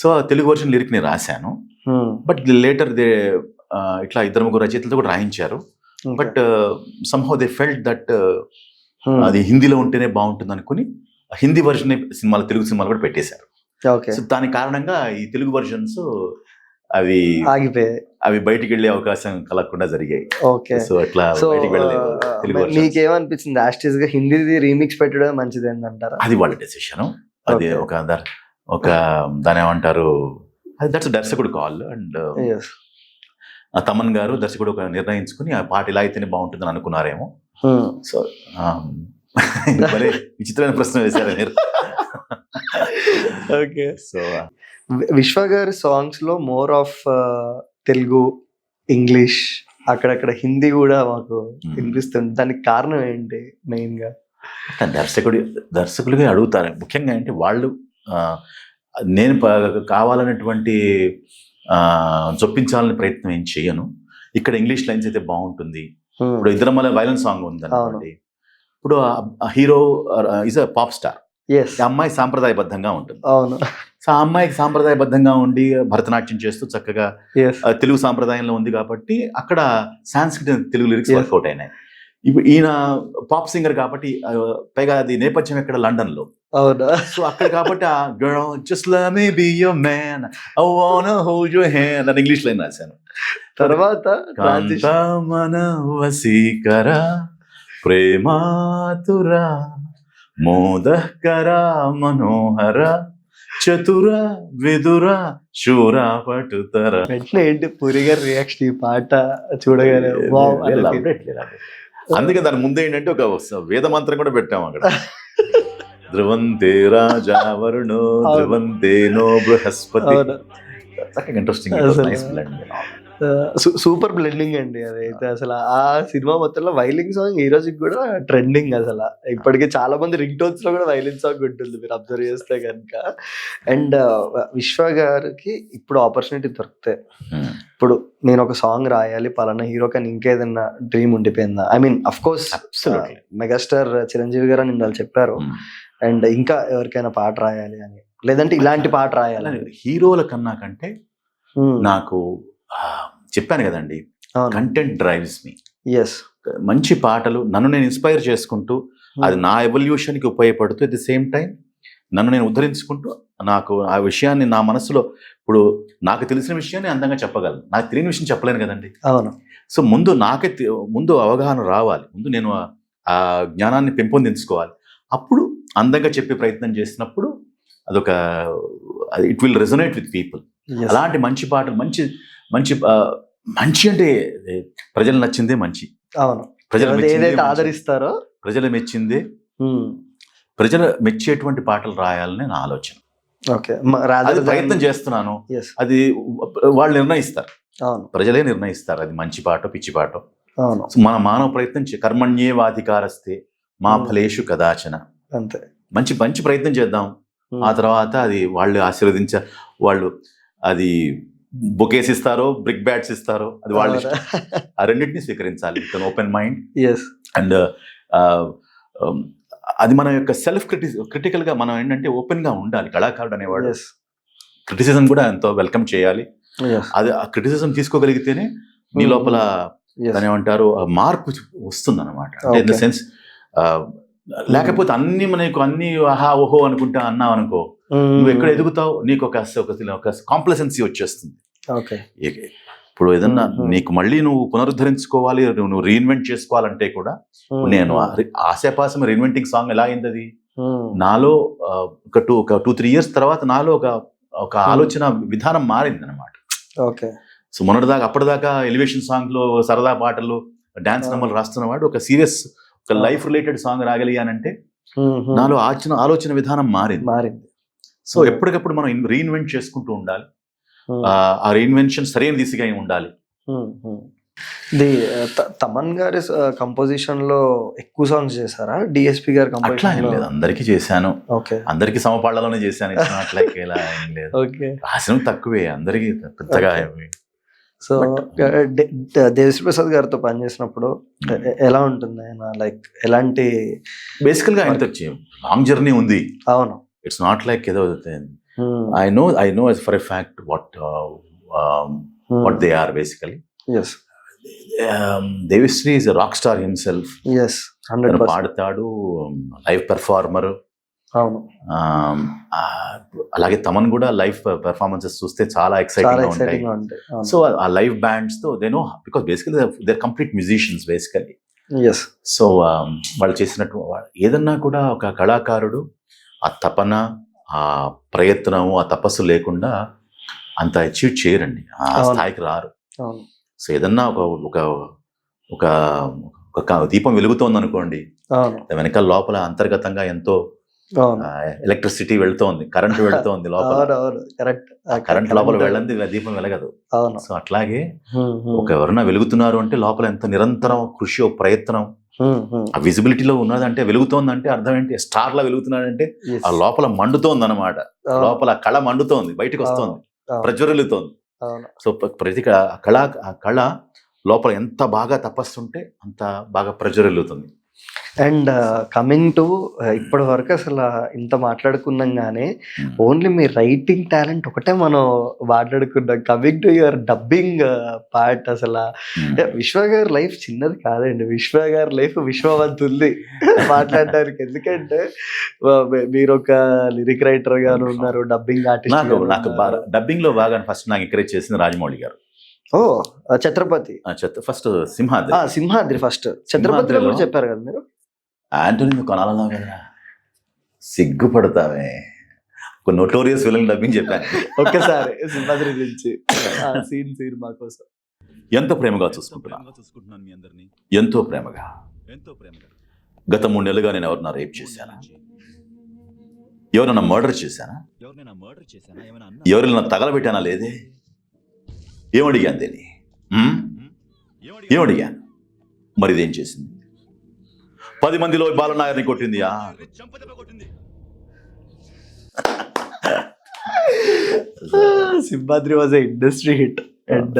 సో తెలుగు వర్షన్ లిరిక్ నేను రాశాను. బట్ లేటర్ ఇట్లా 2-3 రచయితలతో కూడా రాయించారు. But somehow they felt that అది హిందీలో ఉంటేనే బాగుంటుంది అనుకుని హిందీ వర్షన్ తెలుగు సినిమాలు కూడా పెట్టేశారు. సో దాని కారణంగా ఈ తెలుగు వర్షన్స్ అవి బయటికి వెళ్ళే అవకాశం కలగకుండా జరిగాయి. సో అట్లా మీకేమనిపించింది? యాస్టిస్ గా హిందీది రీమిక్స్ పెట్టడం మంచిది అంటారా? అది వాళ్ళ డెసిషన్. అది ఒక దాని ఏమంటారు, అది దర్శకుడు కాల్. అండ్ తమన్ గారు దర్శకుడు ఒక నిర్ణయించుకుని ఆ పాట ఇలా అయితేనే బాగుంటుందని అనుకున్నారేమో. సో విచిత్రమైన ప్రశ్న వేశారు మీరు. ఓకే. సో విశ్వ గారి సాంగ్స్ లో మోర్ ఆఫ్ తెలుగు, ఇంగ్లీష్, అక్కడక్కడ హిందీ కూడా మాకు వినిపిస్తుంది. దానికి కారణం ఏంటి మెయిన్ గా? దర్శకులుగా అడుగుతారు ముఖ్యంగా అంటే వాళ్ళు నేను కావాలనేటువంటి చొప్పించాలని ప్రయత్నం ఏం చేయను. ఇక్కడ ఇంగ్లీష్ లైన్స్ అయితే బాగుంటుంది. ఇప్పుడు ఇద్దరం మళ్ళీ వైలెన్స్ సాంగ్ ఉంది అనుకోండి, ఇప్పుడు hero is a pop star, అమ్మాయి సాంప్రదాయబద్ధంగా ఉంటుంది. అవును. సో ఆ అమ్మాయికి సాంప్రదాయబద్ధంగా ఉండి భరతనాట్యం చేస్తూ చక్కగా తెలుగు సాంప్రదాయంలో ఉంది కాబట్టి అక్కడ సాంస్క్రిట్ తెలుగు లిరిక్స్ వర్కౌట్ అయినాయి. ఇప్పుడు ఈయన పాప్ సింగర్ కాబట్టి పైగా అది నేపథ్యం ఎక్కడ లండన్ లో. అవునా? సో అక్కడ కాబట్టి ఆ girl just let me be your man I wanna hold your hand అని ఇంగ్లీష్ లైన్ రాశాను. తర్వాత మన వసీకర ప్రేమాతుర మోదకర మనోహర చతుర విదుర శూర పటుతర. వెంటనే ఏంటి పూరి గారి రియాక్షన్ ఈ పాట చూడగానే? అందుకే దాని ముందే ఏంటంటే ఒక వేద మంత్రం కూడా పెట్టాము అక్కడ. ధ్రువంతే రాజా వరుణో ధ్రువంతే నో బృహస్పతి. ఇంట్రెస్టింగ్, సూపర్ బ్లెండింగ్ అండి అదైతే. అసలు ఆ సినిమా మొత్తంలో వైలిన్ సాంగ్ ఈ రోజుకి కూడా ట్రెండింగ్. అసలు ఇప్పటికే చాలా మంది రింగ్ టోన్స్ లో కూడా వైలిన్ సాంగ్ ఉంటుంది మీరు అబ్జర్వ్ చేస్తే కనుక. అండ్ విశ్వ గారికి ఇప్పుడు ఆపర్చునిటీ దొరికితే, ఇప్పుడు నేను ఒక సాంగ్ రాయాలి పలానా హీరో కానీ ఇంకేదన్నా డ్రీమ్ ఉండిపోయిందా? I mean of course megastar Chiranjeevi గారు అని వాళ్ళు చెప్పారు, అండ్ ఇంకా ఎవరికైనా పాట రాయాలి అని, లేదంటే ఇలాంటి పాట రాయాలి. హీరోల కన్నా కంటే నాకు చెప్పాను కదండి, కంటెంట్ డ్రైవ్స్ మీ. మంచి పాటలు నన్ను నేను ఇన్స్పైర్ చేసుకుంటూ అది నా ఎవల్యూషన్కి ఉపయోగపడుతూ అట్ ది సేమ్ టైం నన్ను నేను ఉద్ధరించుకుంటూ నాకు ఆ విషయాన్ని నా మనసులో, ఇప్పుడు నాకు తెలిసిన విషయాన్ని అందంగా చెప్పగలను, నాకు తెలియని విషయం చెప్పలేను కదండి. అవును. సో ముందు అవగాహన రావాలి, ముందు నేను ఆ జ్ఞానాన్ని పెంపొందించుకోవాలి. అప్పుడు అందంగా చెప్పే ప్రయత్నం చేసినప్పుడు అదొక it will resonate with people. అలాంటి మంచి పాటలు, మంచి మంచి మంచి అంటే ప్రజలు నచ్చిందే మంచి. అవును. ప్రజలు ఆదరిస్తారో ప్రజలు మెచ్చిందే, ప్రజలు మెచ్చేటువంటి పాటలు రాయాలని నా ఆలోచన. అది ప్రయత్నం చేస్తున్నాను. అది వాళ్ళు నిర్ణయిస్తారు, ప్రజలే నిర్ణయిస్తారు అది మంచి పాటో పిచ్చి పాటో. మన మానవ ప్రయత్నం కర్మణ్యేవాధికారస్తే మా ఫలేషు కదాచన. అంతే. మంచి మంచి ప్రయత్నం చేద్దాం, ఆ తర్వాత అది వాళ్ళు వాళ్ళు అది బొకేస్ ఇస్తారో బ్రిక్ బ్యాట్స్ ఇస్తారో అది వాళ్ళు ఆ రెండింటిని స్వీకరించాలి విత్ ఓపెన్ మైండ్. అండ్ అది మన యొక్క సెల్ఫ్ క్రిటికల్ గా మనం ఏంటంటే ఓపెన్ గా ఉండాలి. కళాకారుడు అనేవాడు క్రిటిసిజం కూడా ఎంతో వెల్కమ్ చేయాలి. అది ఆ క్రిటిసిజం తీసుకోగలిగితేనే నీ లోపల దాని ఏమంటారు మార్పు వస్తుంది అనమాట. అంటే ఇన్ ద సెన్స్ లేకపోతే అన్ని మనకు అన్ని ఆహా ఓహో అనుకుంటా అన్నావు అనుకో, నువ్వు ఎక్కడ ఎదుగుతావు, నీకు ఒక కాంప్లసెన్సీ వచ్చేస్తుంది. ఇప్పుడు ఏదన్నా నీకు మళ్ళీ నువ్వు పునరుద్ధరించుకోవాలి, నువ్వు రీఇన్వెంట్ చేసుకోవాలంటే కూడా నేను ఆశాపాసం రీఇన్వెంటింగ్ సాంగ్ ఎలా అయింది, అది నాలో ఒక 2-3 years తర్వాత నాలో ఒక ఆలోచన విధానం మారింది అనమాట. సో మొన్నటిదాకా అప్పటిదాకా ఎలివేషన్ సాంగ్ లో సరదా పాటలు డాన్స్ నెంబర్లు రాస్తున్నవాడు ఒక సీరియస్ ఒక లైఫ్ రిలేటెడ్ సాంగ్ రాగలిగానంటే నాలో ఆలోచన విధానం మారింది. సో ఎప్పటికప్పుడు మనం రీఇన్వెంట్ చేసుకుంటూ ఉండాలి. ఆ రీఇన్వెన్షన్ సరైన దిశగా ఉండాలి. తమన్ గారి కంపోజిషన్ లో ఎక్కువ సాంగ్స్ చేశారా? డిఎస్పి గారు అట్లా ఏం లేదు, అందరికి చేశాను, అందరికి సమపాళ్లలోనే చేశాను. అట్లా ఏం లేదు, రాసిన తక్కువే, అందరికి పెద్దగా. సో దేవిశ్రీ ప్రసాద్ గారితో పనిచేసినప్పుడు ఎలా ఉంటుంది ఆయన? లైక్ ఎలాంటి బేసికల్ గా ఆయనతో లాంగ్ జర్నీ ఉంది. అవును. ఇట్స్ నాట్ లైక్ ఏదో I know for a fact what they are basically. Devi Sri is rock star himself. పాడతాడు, లైవ్ పెర్ఫార్మర్. అవును. అలాగే తమన్ కూడా లైవ్ పెర్ఫార్మెన్సెస్ చూస్తే చాలా ఎక్సైటింగ్ గా ఉంటాయి. సో ఆ లైవ్ బ్యాండ్స్ తో they know, because basically they are complete musicians basically. So వాళ్ళు చేసినట్టు ఏదన్నా కూడా ఒక కళాకారుడు ఆ తపన, ఆ ప్రయత్నము, ఆ తపస్సు లేకుండా అంత అచీవ్ చేయరండి, ఆ స్థాయికి రారు. సో ఏదన్నా ఒక దీపం వెలుగుతోంది అనుకోండి, వెనకాల లోపల అంతర్గతంగా ఎంతో ఎలక్ట్రిసిటీ వెళ్తోంది, కరెంట్ వెళ్తోంది లోపల. కరెంట్ లోపల వెళ్ళంది, దీపం వెలగదు. సో అట్లాగే ఎవరైనా వెలుగుతున్నారు అంటే లోపల ఎంత నిరంతరం కృషి, ప్రయత్నం, ఆ విజిబిలిటీలో ఉన్నదంటే వెలుగుతోందంటే అర్థం ఏంటి, స్టార్ లా వెలుగుతున్నాడంటే ఆ లోపల మండుతోంది అనమాట, లోపల కళ మండుతోంది, బయటకు వస్తోంది, ప్రజ్వరిల్లుతోంది. సో ప్రతి ఆ కళ లోపల ఎంత బాగా తపస్సుంటే అంత బాగా ప్రజ్వరిల్లుతుంది. అండ్ కమింగ్ టు ఇప్పటి వరకు అసలు ఇంత మాట్లాడుకున్నాం కానీ ఓన్లీ మీ రైటింగ్ టాలెంట్ ఒకటే మనం మాట్లాడుకున్నాం. Coming to your dubbing part, అసలు విశ్వ గారి లైఫ్ చిన్నది కాదండి. విశ్వ గారి లైఫ్ విశ్వవంతుంది మాట్లాడడానికి. ఎందుకంటే మీరు ఒక లిరిక్ రైటర్ గాను ఉన్నారు, డబ్బింగ్ ఆర్టిస్ట్. నాకు డబ్బింగ్ లో బాగా ఫస్ట్ నాకు ఎంకరేజ్ చేసింది రాజమౌళి గారు. ఓ ఛత్రపతి ఫస్ట్ సింహాద్రి ఫస్ట్ ఛత్రపతిలో కూడా చెప్పారు కదా మీరు. ఆంటోనీ కొనాలన్నా కదా, సిగ్గుపడతావే, ఒక నోటోరియస్ విలన్ డబ్బింగ్ చెప్పాను ఒక్కసారి సింహాద్రి నుంచి సీన్ మా కోసం. ఎంతో ప్రేమగా చూసుకుంటున్నాను మీ అందరినీ, ఎంతో ప్రేమగా. గత 3 నెలలుగా నేను ఎవరన్నా రేప్ చేశానా, ఎవరైనా మర్డర్ చేశానా, ఎవరైనా తగలబెట్టానా? లేదే. ఏమడిగాను దీన్ని, ఏమడిగాను? మరి ఇదేం చేసింది? 10 మందిలో బాలనాగర్ని కొట్టింది. Simhadri was a industry hit. And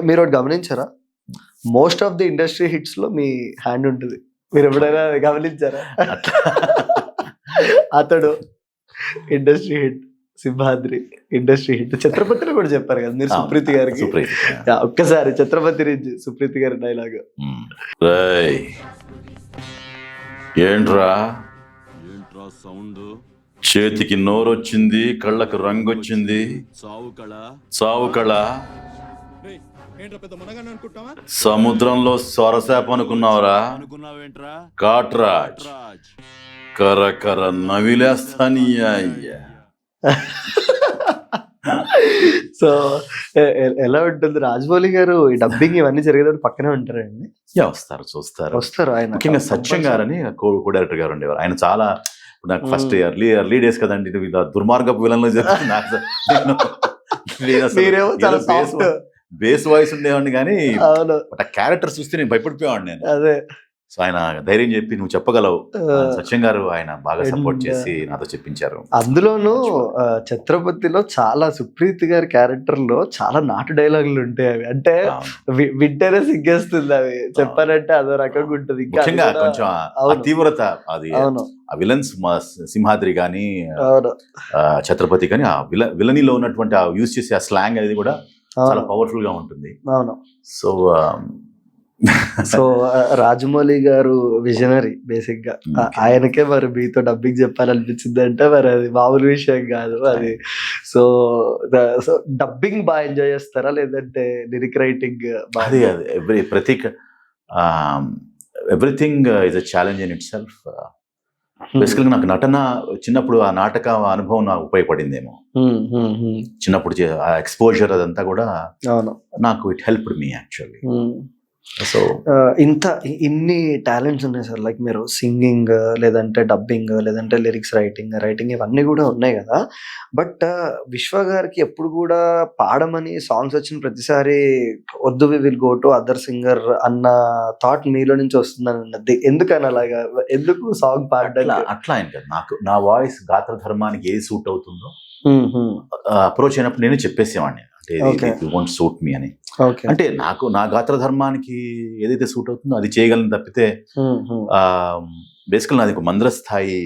మీరు ఒకటి గమనించారా, most of the industry hits లో మీ హ్యాండ్ ఉంటుంది. మీరు ఎప్పుడైనా గమనించారా? Athadu industry hit, Simhadri industry hit. ఛత్రపతిలో కూడా చెప్పారు కదా మీరు సుప్రీతి గారికి. ఒక్కసారి ఛత్రపతి నుంచి సుప్రీతి గారి డైలాగ్. ఏంట్రా సౌండ్, చేతికి నోరొచ్చింది, కళ్ళకు రంగొచ్చింది, సావు కళ. సముద్రంలో సొరసేప అనుకున్నావురా, కాట్రాజ్ కరకర నవిలేస్తాని. సో ఎలా ఉంటుంది రాజమౌళి గారు ఈ డబ్బింగ్ ఇవన్నీ జరిగేటప్పుడు పక్కనే ఉంటారండి? వస్తారు ఆయన. ముఖ్యంగా సత్యం గారని కో డైరెక్టర్ గారు ఉండేవారు. ఆయన చాలా, నాకు ఫస్ట్ ఎర్లీ డేస్ కదండి, ఇలా దుర్మార్గపు విలన్లు చెప్తే నాకు బేస్ వాయిస్ ఉండేవాడిని కానీ క్యారెక్టర్ చూస్తే నేను భయపడిపోయేవాడిని నేను. అదే. సో ఆయన ధైర్యం చెప్పి నువ్వు చెప్పగలవు, సత్యం గారు ఆయన బాగా సపోర్ట్ చేసి నాతో చెప్పించారు. అందులోనూ ఛత్రపతిలో చాలా సుప్రీతి గారి క్యారెక్టర్ లో చాలా నాటు డైలాగులు ఉంటాయి. అవి అంటే వింటేనే సిగ్గేస్తుంది, అవి చెప్పారంటే అదో రకంగా ఉంటుంది. ముఖ్యంగా కొంచెం తీవ్రత అది. ఆ విలన్స్ సింహాద్రి కానీ ఛత్రపతి కానీ ఆ విలనీలో ఉన్నటువంటి ఆ యూజ్ చేసే ఆ స్లాంగ్ అనేది కూడా చాలా పవర్ఫుల్ గా ఉంటుంది. అవును. సో రాజమౌళి గారు విజనరీ బేసిక్ గా. ఆయనకే మరి మీతో డబ్బింగ్ చెప్పాలనిపించింది అంటే మరి అది మామూలు విషయం కాదు అది. సో డబ్బింగ్ బాగా ఎంజాయ్ చేస్తారా లేదంటే lyric writing? Everything is a challenge in it self. బేసికల్గా నాకు నటన చిన్నప్పుడు ఆ నాటక అనుభవం నాకు ఉపయోగపడిందేమో. చిన్నప్పుడు ఆ ఎక్స్పోజర్ అదంతా కూడా నాకు it helped me actually. So ఇన్ని టాలెంట్స్ ఉన్నాయి సార్, లైక్ మీరు సింగింగ్ లేదంటే డబ్బింగ్ లేదంటే లిరిక్స్ రైటింగ్ ఇవన్నీ కూడా ఉన్నాయి కదా. బట్ విశ్వ గారికి ఎప్పుడు కూడా పాడమని సాంగ్స్ వచ్చిన ప్రతిసారి వద్దు we will go to other singer అన్న థాట్ మీలో నుంచి వస్తుందని. ఎందుకని అలాగా, ఎందుకు సాంగ్ పాడడానికి? అట్లా ఆయన కదా, నాకు నా వాయిస్ గాత్ర ధర్మానికి ఏది సూట్ అవుతుందో అప్రోచ్ అయినప్పుడు నేను చెప్పేసేవాడిని, అంటే వోంట్ సూట్ మీ అని. అంటే నాకు నా గాత్ర ధర్మానికి ఏదైతే సూట్ అవుతుందో అది చేయగలను తప్పితే బేసికల్ నాది ఒక మంద్ర స్థాయి,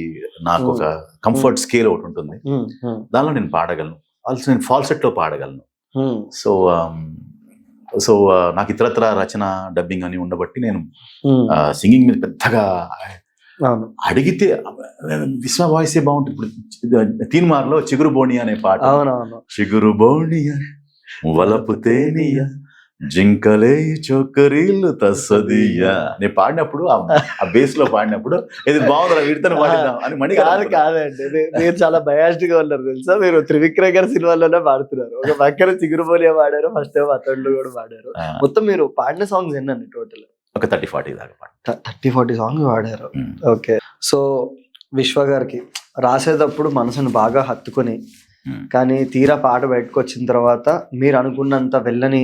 నాకు ఒక కంఫర్ట్ స్కేల్ ఒకటి ఉంటుంది, దానిలో నేను పాడగలను. ఆల్సో నేను ఫాల్సెట్ లో పాడగలను. సో నాకు ఇతరత్ర రచన డబ్బింగ్ అని ఉండబట్టి నేను సింగింగ్ మీద పెద్దగా అడిగితే విశ్వ వాయిసే బాగుంటుంది. ఇప్పుడు తీన్మార్లో చిగురు బోణి అనే పాట, చిగురు బోణియా వలపు తేనియా జింకలే చొక్కరీలు తస్సదియా నేను పాడినప్పుడు ఆ బేస్ లో పాడినప్పుడు ఇది బాగుంది వీడితో పాడిద్దాం అని మణి కాదండి. మీరు చాలా బయాస్డ్ గా ఉన్నారు తెలుసా. మీరు త్రివిక్రమ్ గారి సినిమాల్లోనే పాడుతున్నారు. ఒక పక్కన చిగురు బోలియా పాడారు, ఫస్ట్ టైం అతడు కూడా పాడారు. మొత్తం మీరు పాడిన సాంగ్స్ ఎన్నండి టోటల్? ఒక 30-40 దాకా 30-40 సాంగ్స్ పాడారు. ఓకే. సో విశ్వ గారికి రాసేటప్పుడు మనసును బాగా హత్తుకొని, కానీ తీరా పాట బయటకు వచ్చిన తర్వాత మీరు అనుకున్నంత వెళ్ళని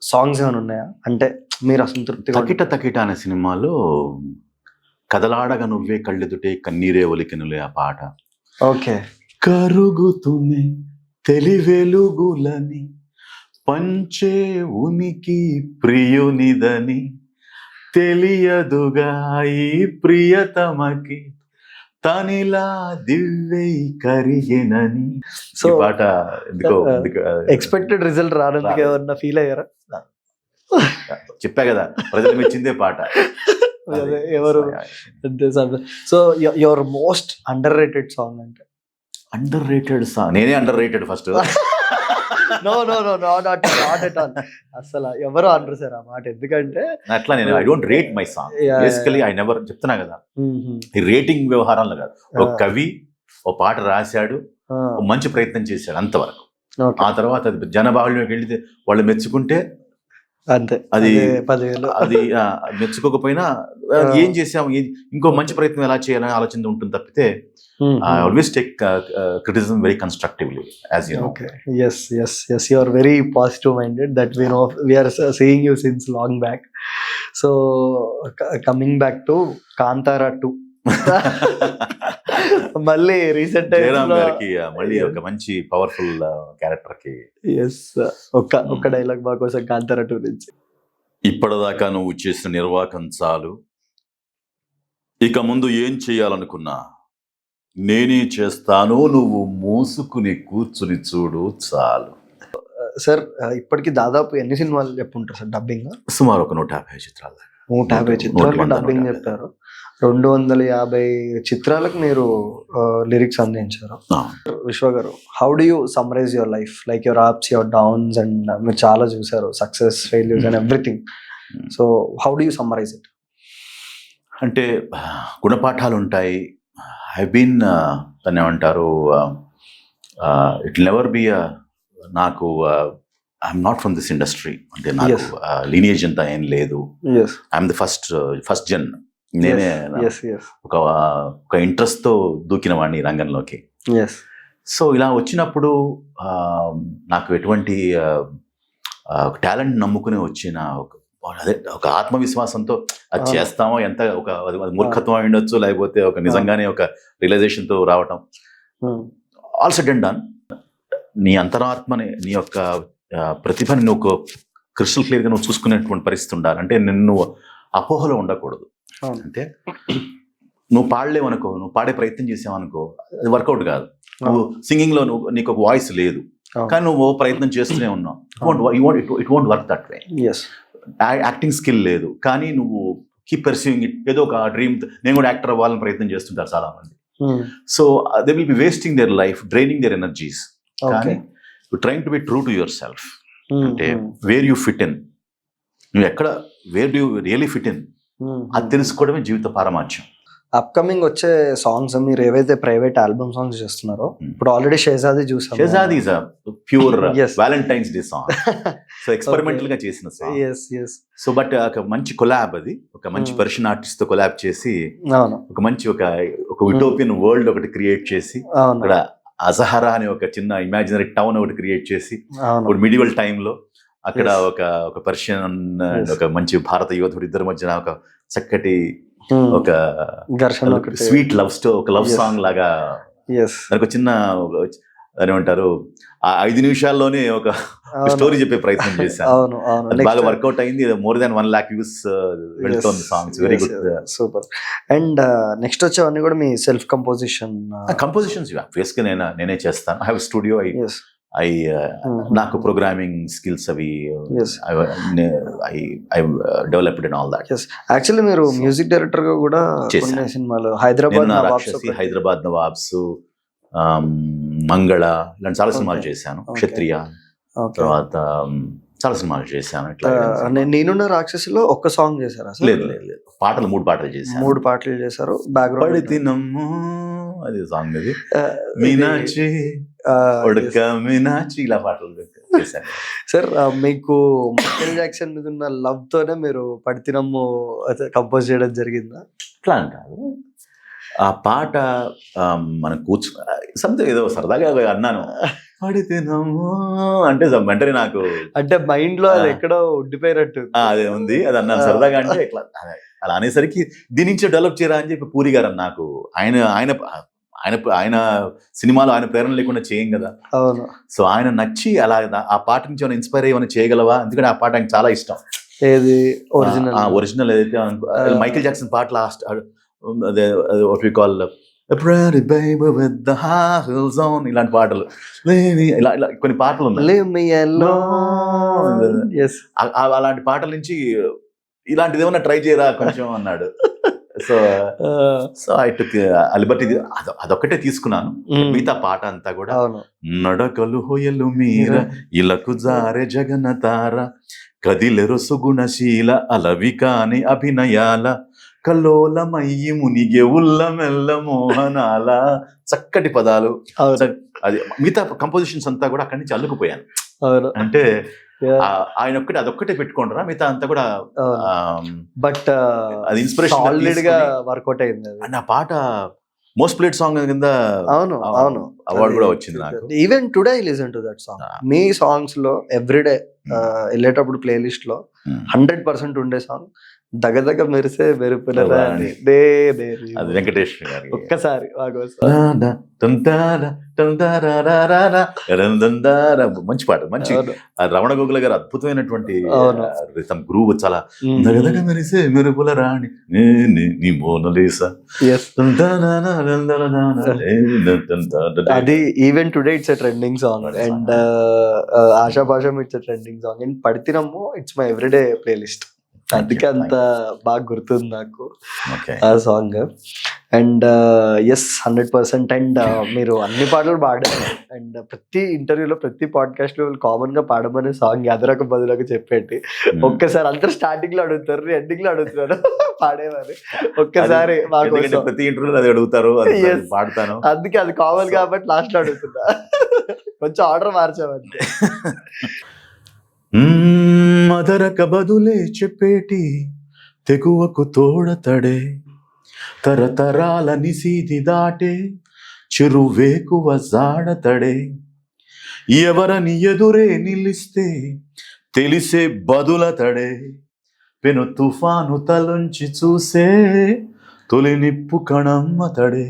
సాంగ్స్ ఏమైనా ఉన్నాయా? అంటే మీరు అసంతృప్తిగా తకిట తకిట అనే సినిమాలో కదలాడగా నువ్వే కళ్ళెదుటే కన్నీరే ఒలికెనులే ఆ పాట. ఓకే. కరుగుతునే తెలివెలుగులని పంచే ఉనికి ప్రియునిదని తెలియదుగా ఈ ప్రియతమకి తనిలా దివ్వై కరిగెనని. సో ఈ పాట ఎందుకో ఎక్స్పెక్టెడ్ రిజల్ట్ రానందుకు ఏమన్నా ఫీల్ అయ్యారా? చెప్పా కదా, ప్రజలు మెచ్చిందే పాట. అదే ఎవరు so your most underrated song అంటే? అండర్ రేటెడ్ సాంగ్ నేనే underrated first. No no no not at all. అసలు ఎవరు అనరు సార్ ఆ మాట. ఎందుకంటే అట్లా నేను I don't rate my song basically. I never చెప్తున్నా కదా, ఈ రేటింగ్ వ్యవహారంలో కాదు. ఒక కవి ఓ పాట రాశాడు, ఓ మంచి ప్రయత్నం చేశాడు, అంతవరకు. ఆ తర్వాత అది జనబాహుళ్యంలోకి వెళ్తే వాళ్ళు మెచ్చుకుంటే అంతే, అది 10,000. అది మెచ్చుకోకపోయినా ఏం చేసాం, ఇంకో మంచి ప్రయత్నం ఎలా చేయాలని ఆలోచన ఉంటుంది తప్పితే I always take criticism very constructively, as you know. Okay. Yes. You are very positive minded. That we know. We are seeing you since long back. So coming back to Kantara 2. మళ్ళీ recent Jayaram గారికి మళ్ళీ ఒక మంచి powerful character కి. ఒక్క dialogue మా కోసం కాంతారా 2 నుంచి. ఇప్పటిదాకా నువ్వు చేసిన నిర్వాకం చాలు, ఇక ముందు ఏం చేయాలనుకున్నా నేనే చేస్తాను, నువ్వు మూసుకుని కూర్చుని చూడు చాలు. సార్ ఇప్పటికి దాదాపు ఎన్ని సినిమాలు చెప్పుంటారు సార్ డబ్బింగ్? సుమారు ఒక 150 చిత్రాలు. 150 చిత్రాలకు డబ్బింగ్ చెప్పారు. 250 చిత్రాలకు మీరు లిరిక్స్ అందించారు. విశ్వ గారు, how do you summarise your life, like your ups, your downs, and మీరు చాలా చూసారు, success, failures and everything. So how do you summarise it? అంటే గుణపాఠాలు ఉంటాయి. ఐ బీన్ దాన్ని ఏమంటారు, ఇట్ నెవర్ బి నాకు I'm not from this industry, అంటే నాకు లీనియేజ్ అంతా ఏం లేదు. I'm the first gen. నేనే ఒక ఇంట్రెస్ట్తో దూకిన వాడిని రంగంలోకి. సో ఇలా వచ్చినప్పుడు నాకు ఎటువంటి టాలెంట్ నమ్ముకుని వచ్చిన అదే ఒక ఆత్మవిశ్వాసంతో అది చేస్తామో, ఎంత ఒక మూర్ఖత్వం అయి ఉండొచ్చు, లేకపోతే ఒక నిజంగానే ఒక రియలైజేషన్తో రావటం. All said and done. నీ అంతరాత్మని, నీ యొక్క ప్రతిభని నువ్వు క్రిస్టల్ క్లియర్గా నువ్వు చూసుకునేటువంటి పరిస్థితి ఉండాలి. అంటే నిన్ను అపోహలో ఉండకూడదు. అంటే నువ్వు పాడలేవనుకో, నువ్వు పాడే ప్రయత్నం చేసావనుకో, అది వర్కౌట్ కాదు. నువ్వు సింగింగ్లో నీకు ఒక వాయిస్ లేదు, కానీ నువ్వు ప్రయత్నం చేస్తూనే ఉన్నావు. It won't work that way. Acting skill లేదు, కానీ నువ్వు కీప్ పర్సూయింగ్ ఇట్. ఏదో ఒక డ్రీమ్, నేను కూడా యాక్టర్ అవ్వాలని ప్రయత్నం చేస్తుంటారు చాలా మంది. So they will be wasting their life, draining their energies. కానీ you trying to be true to yourself. అంటే వేర్ యూ ఫిట్ ఇన్, నువ్వు ఎక్కడ, where do you really fit in, అది తెలుసుకోవడమే జీవిత పారమార్థ్యం. అప్కమింగ్ వచ్చే సాంగ్స్ మీరు ఏవైతే ప్రైవేట్ ఆల్బమ్ సాంగ్స్ చేస్తున్నారో, ఇప్పుడు ఆల్రెడీ షహజాదీ చూసాం. Shahzadi is pure Valentine's Day song. So experimental గా చేసిన సాంగ్. సో బట్ ఒక మంచి కొలాబ్, అది ఒక మంచి పర్షియన్ ఆర్టిస్ట్ తో కొలాబ్ చేసి ఒక మంచి ఒక యుటోపియన్ వరల్డ్ ఒకటి క్రియేట్ చేసి, అక్కడ అజహరా అనే ఒక చిన్న ఇమాజినరీ టౌన్ ఒకటి క్రియేట్ చేసి, ఒక మిడివల్ టైంలో అక్కడ ఒక పర్షియన్ ఒక మంచి భారత యోధుడు ఇద్దరి మధ్యన ఒక చక్కటి ఒక ఘర్షణ, స్వీట్ లవ్ ఒక లవ్ సాంగ్ లాగా. దానికి చిన్న ఏమంటారు, ఆ 5 నిమిషాల్లోనే ఒక స్టోరీ చెప్పే ప్రయత్నం చేశాను. బాగా వర్కౌట్ అయింది. మోర్ దాన్ 1 lakh వ్యూస్ వెళ్తుంది song. Very good, super. And next వచ్చేవన్నీ కూడా మీ సెల్ఫ్ కంపోజిషన్స్ బేసిక్గా నేనే చేస్తాను. I have studio. నాకు ప్రోగ్రామింగ్ స్కిల్స్ అవి I developed and all that. Actually మీరు మ్యూజిక్ డైరెక్టర్ గా కూడా చేసిన సినిమాలు, హైదరాబాద్ నవాబ్స్, మంగళ, ఇలాంటి చాలా సినిమాలు చేశాను. క్షత్రియ, తర్వాత చాలా సినిమాలు చేశాను. ఇట్లా నేనున్న రాక్షసిలో ఒక్క సాంగ్ చేశారు? లేదు, పాటలు 3 పాటలు చేశాను. 3 పాటలు చేశారు. బ్యాక్గ్రౌండ్ అది సాంగ్, అది మీనాచి మీనాచి, ఇలా పాటలు చేశాను. సార్ మీకు మైకేల్ జాక్సన్ మీద ఉన్న లవ్ తోనే మీరు పడితినమ్ము కంపోజ్ చేయడం జరిగిందా? ఇట్లా అంటారు. ఆ పాట మనం సంథింగ్ ఏదో సరదాగా అన్నాను. పడితే నమ్మో అంటే వెంటనే నాకు అంటే మైండ్ లో అది ఎక్కడో ఉండిపోయినట్టు. అదే ఉంది, అది అన్నాను సరదాగా. అంటే ఇట్లా అలా అనేసరికి దీని నుంచి డెవలప్ చేయరా అని చెప్పి పూరి గారు నాకు ఆయన ఆయన ఆయన ఆయన సినిమాలో ఆయన ప్రేరణ లేకుండా చేయం కదా. అవును. సో ఆయన నచ్చి అలా ఆ పాట నుంచి ఏమైనా ఇన్స్పైర్ అయ్యి ఏమైనా చేయగలవా, ఎందుకంటే ఆ పాట ఆయనకు చాలా ఇష్టం. ఏది ఒరిజినల్ ఏదైతే మైకేల్ జాక్సన్ పాట లాస్ట్ అదే what we call Pretty baby with the high heels on, ఇలాంటి పాటలు ఇలా ఇలా కొన్ని పాటలు ఉన్నాయి. అలాంటి పాటల నుంచి ఇలాంటిది ఏమన్నా ట్రై చేయరా కొంచెం అన్నాడు. So I took Liberty. అదొక్కటే తీసుకున్నాను. మిగతా పాట అంతా కూడా నడకలు హొయలు మీర ఇలకు జారే జగనతార కదిలెరు సుగుణశీల అలవి కాని అభినయాల కల్లోలమయ్యి మునిగే ఉల్ల మెల్ల మోహనాల, చక్కటి పదాలు. అది మిగతా కంపోజిషన్స్ అంతా కూడా అక్కడి నుంచి అల్లుకుపోయాను. అంటే ఆయన ఒక్కటే అదొక్కటే పెట్టుకుంటారా, మిగతా అంతా కూడా బట్ అది ఇన్స్పిరేషన్ వర్కౌట్ అయింది. అండ్ ఆ పాట మోస్ట్ ప్లేడ్ సాంగ్ కింద అవును అవార్డు కూడా వచ్చింది నాకు. Even today I listen to that song. Me songs లో ఎవ్రీడే వెళ్ళేటప్పుడు ప్లేలిస్ట్ లో 100% ఉండే సాంగ్ దగదగ మెరిసే మెరుపులరా అని. అది వెంకటేష్ గారి. ఒక్కసారి మంచి పాట, మంచి రమణ గోగుల గారు అద్భుతమైనటువంటి గ్రూవ్. చాలా దగదగ మెరిసే మెరుపుల రాణి నీ మోనలీసా. అది even today it's a trending song. And Ashapasham it's a trending song. And పడితినము ఇట్స్ మై ఎవ్రీడే ప్లేలిస్ట్. అందుకే అంత బాగా గుర్తుంది నాకు ఆ సాంగ్. And yes 100%. అండ్ మీరు అన్ని పాటలు పాడారు. అండ్ ప్రతి ఇంటర్వ్యూలో ప్రతి పాడ్కాస్ట్ లో కామన్ గా పాడమనే సాంగ్ యాదరకు బదులకు చెప్పేటి. ఒక్కసారి అందరు స్టార్టింగ్ లో అడుగుతారు, ఎండింగ్ లో అడుగుతున్నారు పాడేవారు. ఒక్కసారి ప్రతి ఇంటర్వ్యూలో అది అడుగుతారు, పాడతాను. అందుకే అది కామన్ కాబట్టి లాస్ట్ లో అడుగుతున్నా. కొంచెం ఆర్డర్ మార్చామంటే. మదరక బదులే చెప్పేటి తెగువకు తోడతడే తరతరాల నిసీది దాటే చిరువేకువ జాడతడే ఎవరని ఎదురే నిలిస్తే తెలిసే బదులతడే పెను తుఫాను తలుంచి చూసే తొలి నిప్పు కణమ్మతడే.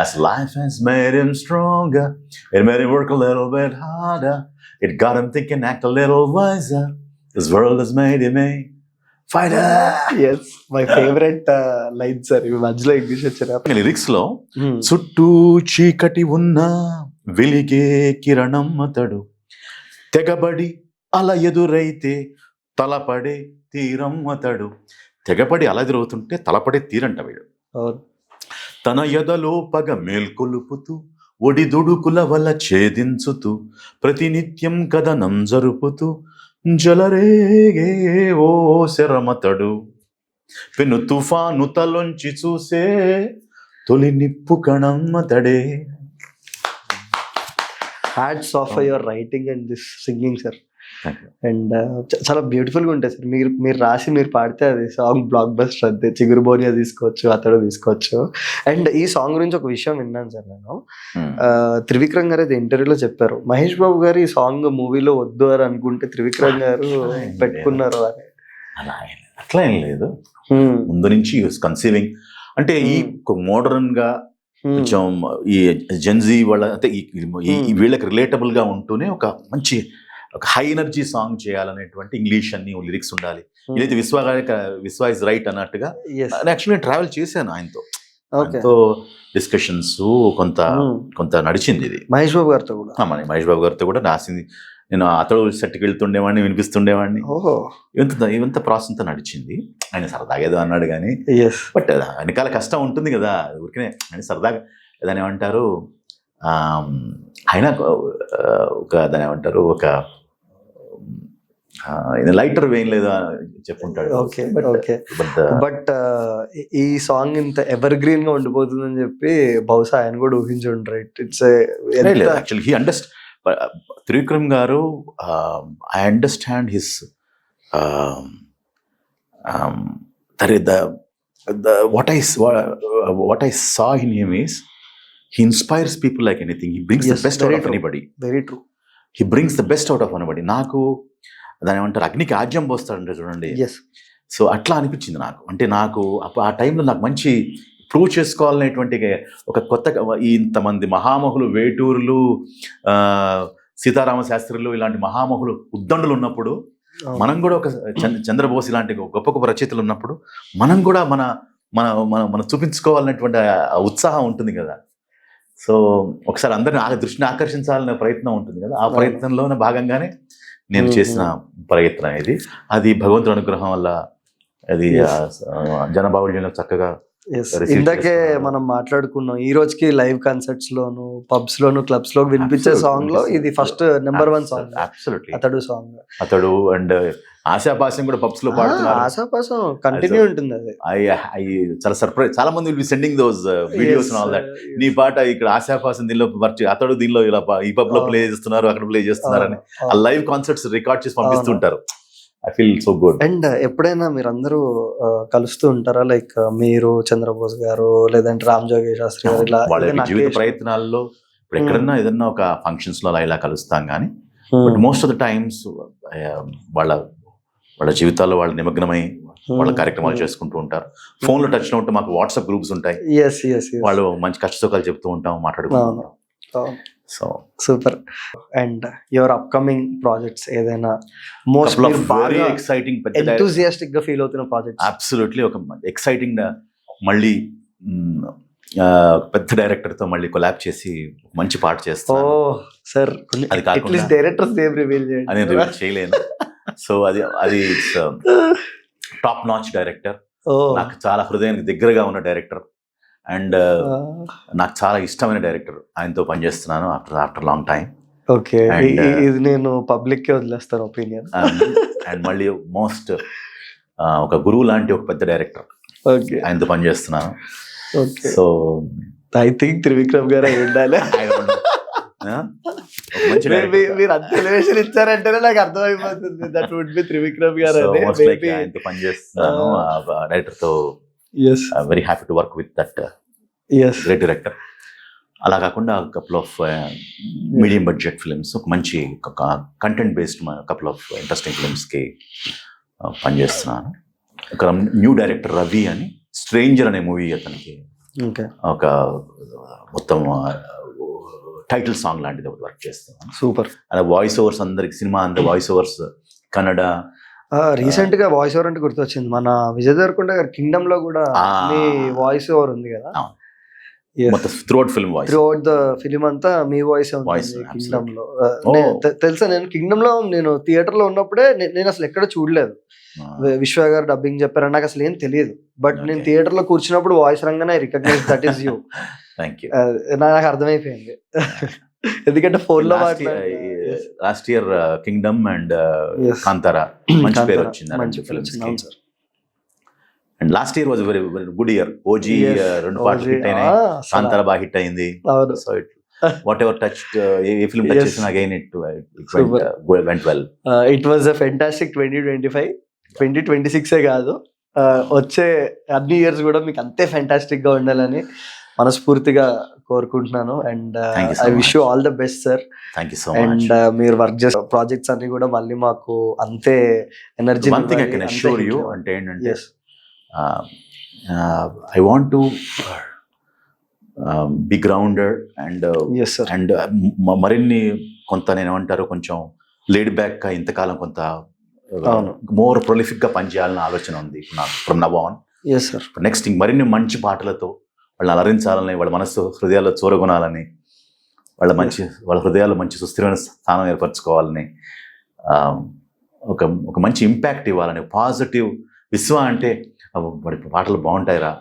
As life has made him stronger, it made him work a little bit harder, it got him thinking, act a little wiser, this world has made him a fighter. Yes, my favorite line sir. ఈ మధ్యలో English వచ్చారా lyrics లో చుట్టూ చీకటి ఉన్న వెలిగే కిరణమ్మతడు తెగబడి అలా ఎదురైతే తలపడే తీరమ్మతడు. తెగపడి అలా ఎదురవుతుంటే తలపడే తీరంట వీడు. తన ఎదలో పగ మేల్కొలుపుతూ ఒడిదుడుకుల వల్ల ఛేదించుతూ ప్రతినిత్యం కథనం జరుపుతూ జలరేగే ఓ శరమతడు పెను తుఫాను తలొంచి చూసే తొలి నిప్పు కణమ్మతడే. Hats off for your writing and this singing sir. And చాలా బ్యూటిఫుల్ గా ఉంటాయి సార్. మీరు రాసి మీరు పాడితే అది సాంగ్ బ్లాక్ బస్టర్. అంతే చిగురుబోనియా తీసుకోవచ్చు, అతడు తీసుకోవచ్చు. అండ్ ఈ సాంగ్ గురించి ఒక విషయం విన్నాను సార్ నేను. త్రివిక్రమ్ గారు అయితే ఇంటర్వ్యూలో చెప్పారు, మహేష్ బాబు గారు ఈ సాంగ్ మూవీలో వద్దు అని అనుకుంటే త్రివిక్రమ్ గారు పెట్టుకున్నారు అని. అట్లా ఏం లేదు, ముందు నుంచి కన్సీవింగ్ అంటే ఈ మోడర్న్ గా కొంచెం ఈ జెన్జీ వాళ్ళ అంటే ఈ వీళ్ళకి రిలేటబుల్ గా ఉంటూనే ఒక మంచి ఒక హై ఎనర్జీ సాంగ్ చేయాలనేటువంటి ఇంగ్లీష్ అన్ని లిరిక్స్ ఉండాలి. ఇదైతే విశ్వ ఇస్ రైట్ అన్నట్టుగా యాక్చువల్లీ నేను ట్రావెల్ చేశాను ఆయనతో డిస్కషన్స్ కొంత నడిచింది. ఇది మహేష్ బాబు గారితో కూడా మహేష్ బాబు గారితో కూడా రాసింది. నేను అతడు సెట్కి వెళ్తుండేవాడిని, వినిపిస్తుండేవాడిని. ఇవంత ప్రాసెస్ అంతా నడిచింది. ఆయన సరదాగా ఏదో అన్నాడు కానీ, బట్ వెనకాల కష్టం ఉంటుంది కదా. ఊరికనే ఆయన సరదాగా దాని ఏమంటారు, ఆయన దాని ఏమంటారు ఒక లైటర్ వేయం లేదా చెప్పుంటాడు. బట్ ఈ సాంగ్ ఇంత ఎవర్ గ్రీన్ గా ఉండిపోతుందని చెప్పి బహుశా ఆయన కూడా ఊహించి ఉంటారు. It's actually he understand. Trivikram garu I understand his what I saw in him is he inspires people like anything. He brings Yes, the best out very of true. anybody. Very true. He brings the best out of anybody. నాకు దాని ఏమంటారు, అగ్నికి ఆజ్యం పోస్తాడంటే చూడండి. Yes. So అట్లా అనిపించింది నాకు. అంటే నాకు ఆ టైంలో నాకు మంచి ప్రూవ్ చేసుకోవాలనేటువంటి ఒక కొత్త ఇంతమంది మహామహులు, వేటూరులు, సీతారామ శాస్త్రులు, ఇలాంటి మహామహులు ఉద్దండులు ఉన్నప్పుడు మనం కూడా ఒక చంద్రబోస్ ఇలాంటి గొప్ప గొప్ప రచయితలు ఉన్నప్పుడు మనం కూడా మన మన మన మనం చూపించుకోవాలనేటువంటి ఆ ఉత్సాహం ఉంటుంది కదా. సో ఒకసారి అందరిని దృష్టిని ఆకర్షించాలనే ప్రయత్నం ఉంటుంది కదా. ఆ ప్రయత్నంలోనే భాగంగానే నేను చేసిన ప్రయత్నం ఇది. అది భగవంతుడి అనుగ్రహం వల్ల అది జనబాహుళ్యంలో చక్కగా ఇందాకే మనం మాట్లాడుకున్నాం. ఈ రోజుకి లైవ్ కాన్సర్ట్స్ లోను, పబ్స్ లోను, క్లబ్స్ లో వినిపించే సాంగ్ లో ఇది ఫస్ట్ నెంబర్ 1 సాంగ్. అబ్సల్యూట్లీ అతడు అండ్ ఆశాపాసం కూడా పబ్స్ లో పాడుతున్నారు. ఆశాపాసం కంటిన్యూ ఉంటుంది అది. చాలా సర్ప్రైజ్. చాలా మంది will be sending those videos and all that. నీ పాట ఇక్కడ ఆశాపాసం దీనిలో అతడు దీనిలో ఇలా ఈ పబ్ లో ప్లే చేస్తున్నారు, అక్కడ ప్లే చేస్తున్నారు అని ఆ లైవ్ కాన్సర్ట్స్ రికార్డ్ చేసి పంపిస్తుంటారు. I feel so good. And ఎప్పుడైనా మీరందరూ కలుస్తూ ఉంటారా? లైక్ మీరు, చంద్రబోస్ గారు, లేదంటే రామ్ జోగి శాస్త్రి గారు, ఇలా వాళ్ళ జీవిత ప్రయత్నాల్లో ఇప్పుడు ఎక్కడన్నా ఏదన్నా ఒక ఫంక్షన్స్ లో అలా ఇలా కలుస్తాం కానీ but most of the times వాళ్ళ జీవితాల్లో వాళ్ళు నిమగ్నమై వాళ్ళ కార్యక్రమాలు చేసుకుంటూ ఉంటారు. ఫోన్ లో టచ్ లో ఉంటే మాకు వాట్సాప్ గ్రూప్స్ ఉంటాయి. వాళ్ళు మంచి కష్టసుఖాలు చెప్తూ ఉంటాం, మాట్లాడుకుంటూ ఉంటాం. So super. And your upcoming projects ఏదైనా వెరీ ఎక్సైటింగ్, ఎంతూజియాస్టిక్ గా ఫీల్ అవుతున్న ప్రాజెక్ట్స్? అబ్సల్యూట్లీ. ఒక ఎక్సైటింగ్ మళ్ళీ పెద్ద డైరెక్టర్ తో మళ్ళీ కొలాబ్ చేసి మంచి పాట చేస్తాను. సార్ అది కాకుండా డైరెక్టర్స్ నేమ్ రివీల్ చేయండి. అని రివీల్ చేయలేను. సో అది టాప్ నాచ్ డైరెక్టర్, నాకు చాలా హృదయానికి దగ్గరగా ఉన్న డైరెక్టర్ అండ్ నాకు చాలా ఇష్టమైన డైరెక్టర్. ఆయనతో పనిచేస్తున్నాను ఆఫ్టర్ లాంగ్ టైం. ఓకే, ఇది నేను పబ్లిక్ కి వదిలేస్తాను ఒపీనియన్. అండ్ మళ్ళీ మోస్ట్ ఒక గురువు లాంటి ఒక పెద్ద డైరెక్టర్, ఆయనతో పనిచేస్తున్నాను. సో ఐ థింక్ త్రివిక్రమ్ గారు అయి ఉండాలి. మీరు అంత ఎలివేషన్ ఇచ్చారంటేనే నాకు అర్థమైపోతుంది దట్ వుడ్ బి త్రివిక్రమ్ గారు. ఆయనతో పనిచేస్తున్నాను డైరెక్టర్ తో. Very happy to work with that great director. అలా కాకుండా couple of medium budget films, ఒక మంచి content based couple of interesting films కి పనిచేస్తున్నాను. ఒక న్యూ డైరెక్టర్ రవి అని, స్ట్రేంజర్ అనే మూవీ అతనికి ఒక మొత్తం టైటిల్ సాంగ్ లాంటిది ఒకటి వర్క్ చేస్తున్నాను. సూపర్. అలా వాయిస్ ఓవర్స్ అందరికి, సినిమా అంతా వాయిస్ ఓవర్స్ కన్నడ. రీసెంట్ గా వాయిస్ ఓవర్ అంటే గుర్తొచ్చింది, మన విజయ్ దేవరకొండ గారి కింగ్డమ్ లో కూడా మీ వాయిస్ ఓవర్ ఉంది కదా. Throughout film voice, throughout the film అంతా మీ వాయిస్ కింగ్డమ్ లో. తెలుసా, నేను కింగ్డమ్ లో నేను థియేటర్ లో ఉన్నప్పుడే నేను అసలు ఎక్కడ చూడలేదు. విశ్వ గారు డబ్బింగ్ చెప్పారు, నాకు అసలు ఏం తెలియదు. బట్ నేను థియేటర్ లో కూర్చున్నప్పుడు వాయిస్ రంగానే రికగ్నైజ్ దట్ ఈస్ యూ. నాకు అర్థమైపోయింది. ఎందుకంటే ఫోన్ లో last year Kingdom and Kantara మంచి పేరు వచ్చింది. And last year was very good year. OG 2 పాటలు హిట్ అయినాయి, కాంతారా బాగా హిట్ అయింది. సో వాట్ ఎవర్ టచ్, ఏ ఫిల్మ్ టచ్ చేసినా again it went well. It was a fantastic 2025. 2026 కాదు, వచ్చే అన్ని ఇయర్స్ కూడా మీకు అంతే ఫెంటాస్టిక్ గా ఉండాలని మనస్ఫూర్తిగా కోరుకుంటున్నాను. And I wish you all the best sir. Thank you so much. And మీరు వర్క్ చేసే ప్రాజెక్ట్స్ అన్ని కూడా మళ్ళీ మాకు అంతే energy. One thing I can assure you అంటే ఏంటంటే, I want to be grounded and మరిన్ని కొంత నేను ఏమంటారు కొంచెం లేడ్ బ్యాక్ గా ఇంతకాలం కొంత మోర్ ప్రొలిఫిక్ గా పనిచేయాలని ఆలోచన ఉంది నాకు ఫ్రమ్ నవ్ ఆన్. నెక్స్ట్ మరిన్ని మంచి పాటలతో వాళ్ళని అలరించాలని, వాళ్ళ మనసు హృదయాల్లో చూరగొనాలని, వాళ్ళ హృదయాల్లో మంచి సుస్థిరమైన స్థానం ఏర్పరచుకోవాలని, ఒక మంచి ఇంపాక్ట్ ఇవ్వాలని, పాజిటివ్ విశ్వ అంటే వాడి పాటలు బాగుంటాయిరా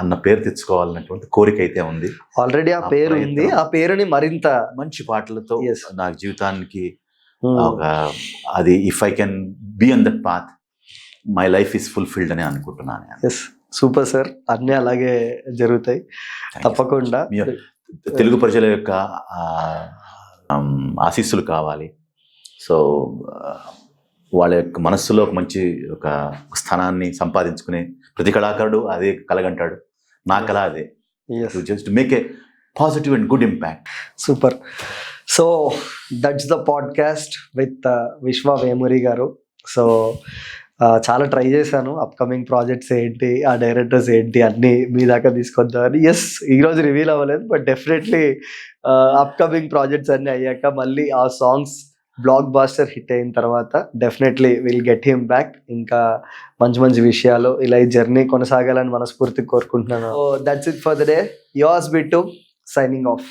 అన్న పేరు తెచ్చుకోవాలన్నటువంటి కోరిక అయితే ఉంది. ఆల్రెడీ ఆ పేరు ఉంది, ఆ పేరుని మరింత మంచి పాటలతో నా జీవితానికి అది if I can be on that path my life is fulfilled అని అనుకుంటున్నాను. సూపర్ సార్, అన్నీ అలాగే జరుగుతాయి తప్పకుండా. తెలుగు ప్రజల యొక్క ఆశీస్సులు కావాలి. సో వాళ్ళ యొక్క మనస్సులో ఒక మంచి ఒక స్థానాన్ని సంపాదించుకునే ప్రతి కళాకారుడు అదే కలగంటాడు. నా కళ అదే, just make a positive and good impact. Super. So that's the podcast with విశ్వ వేమూరి గారు. సో చాలా ట్రై చేశాను అప్కమింగ్ ప్రాజెక్ట్స్ ఏంటి, ఆ డైరెక్టర్స్ ఏంటి అన్నీ మీ దాకా తీసుకొద్దామని. ఎస్, ఈరోజు రివీల్ అవ్వలేదు, బట్ డెఫినెట్లీ అప్కమింగ్ ప్రాజెక్ట్స్ అన్నీ అయ్యాక మళ్ళీ ఆ సాంగ్స్ బ్లాక్ బాస్టర్ హిట్ అయిన తర్వాత definitely will get him back. ఇంకా మంచి మంచి విషయాలు ఇలా ఈ జర్నీ కొనసాగాలని మనస్ఫూర్తిగా కోరుకుంటున్నాను. That's it for the day. Yours Bittu signing of.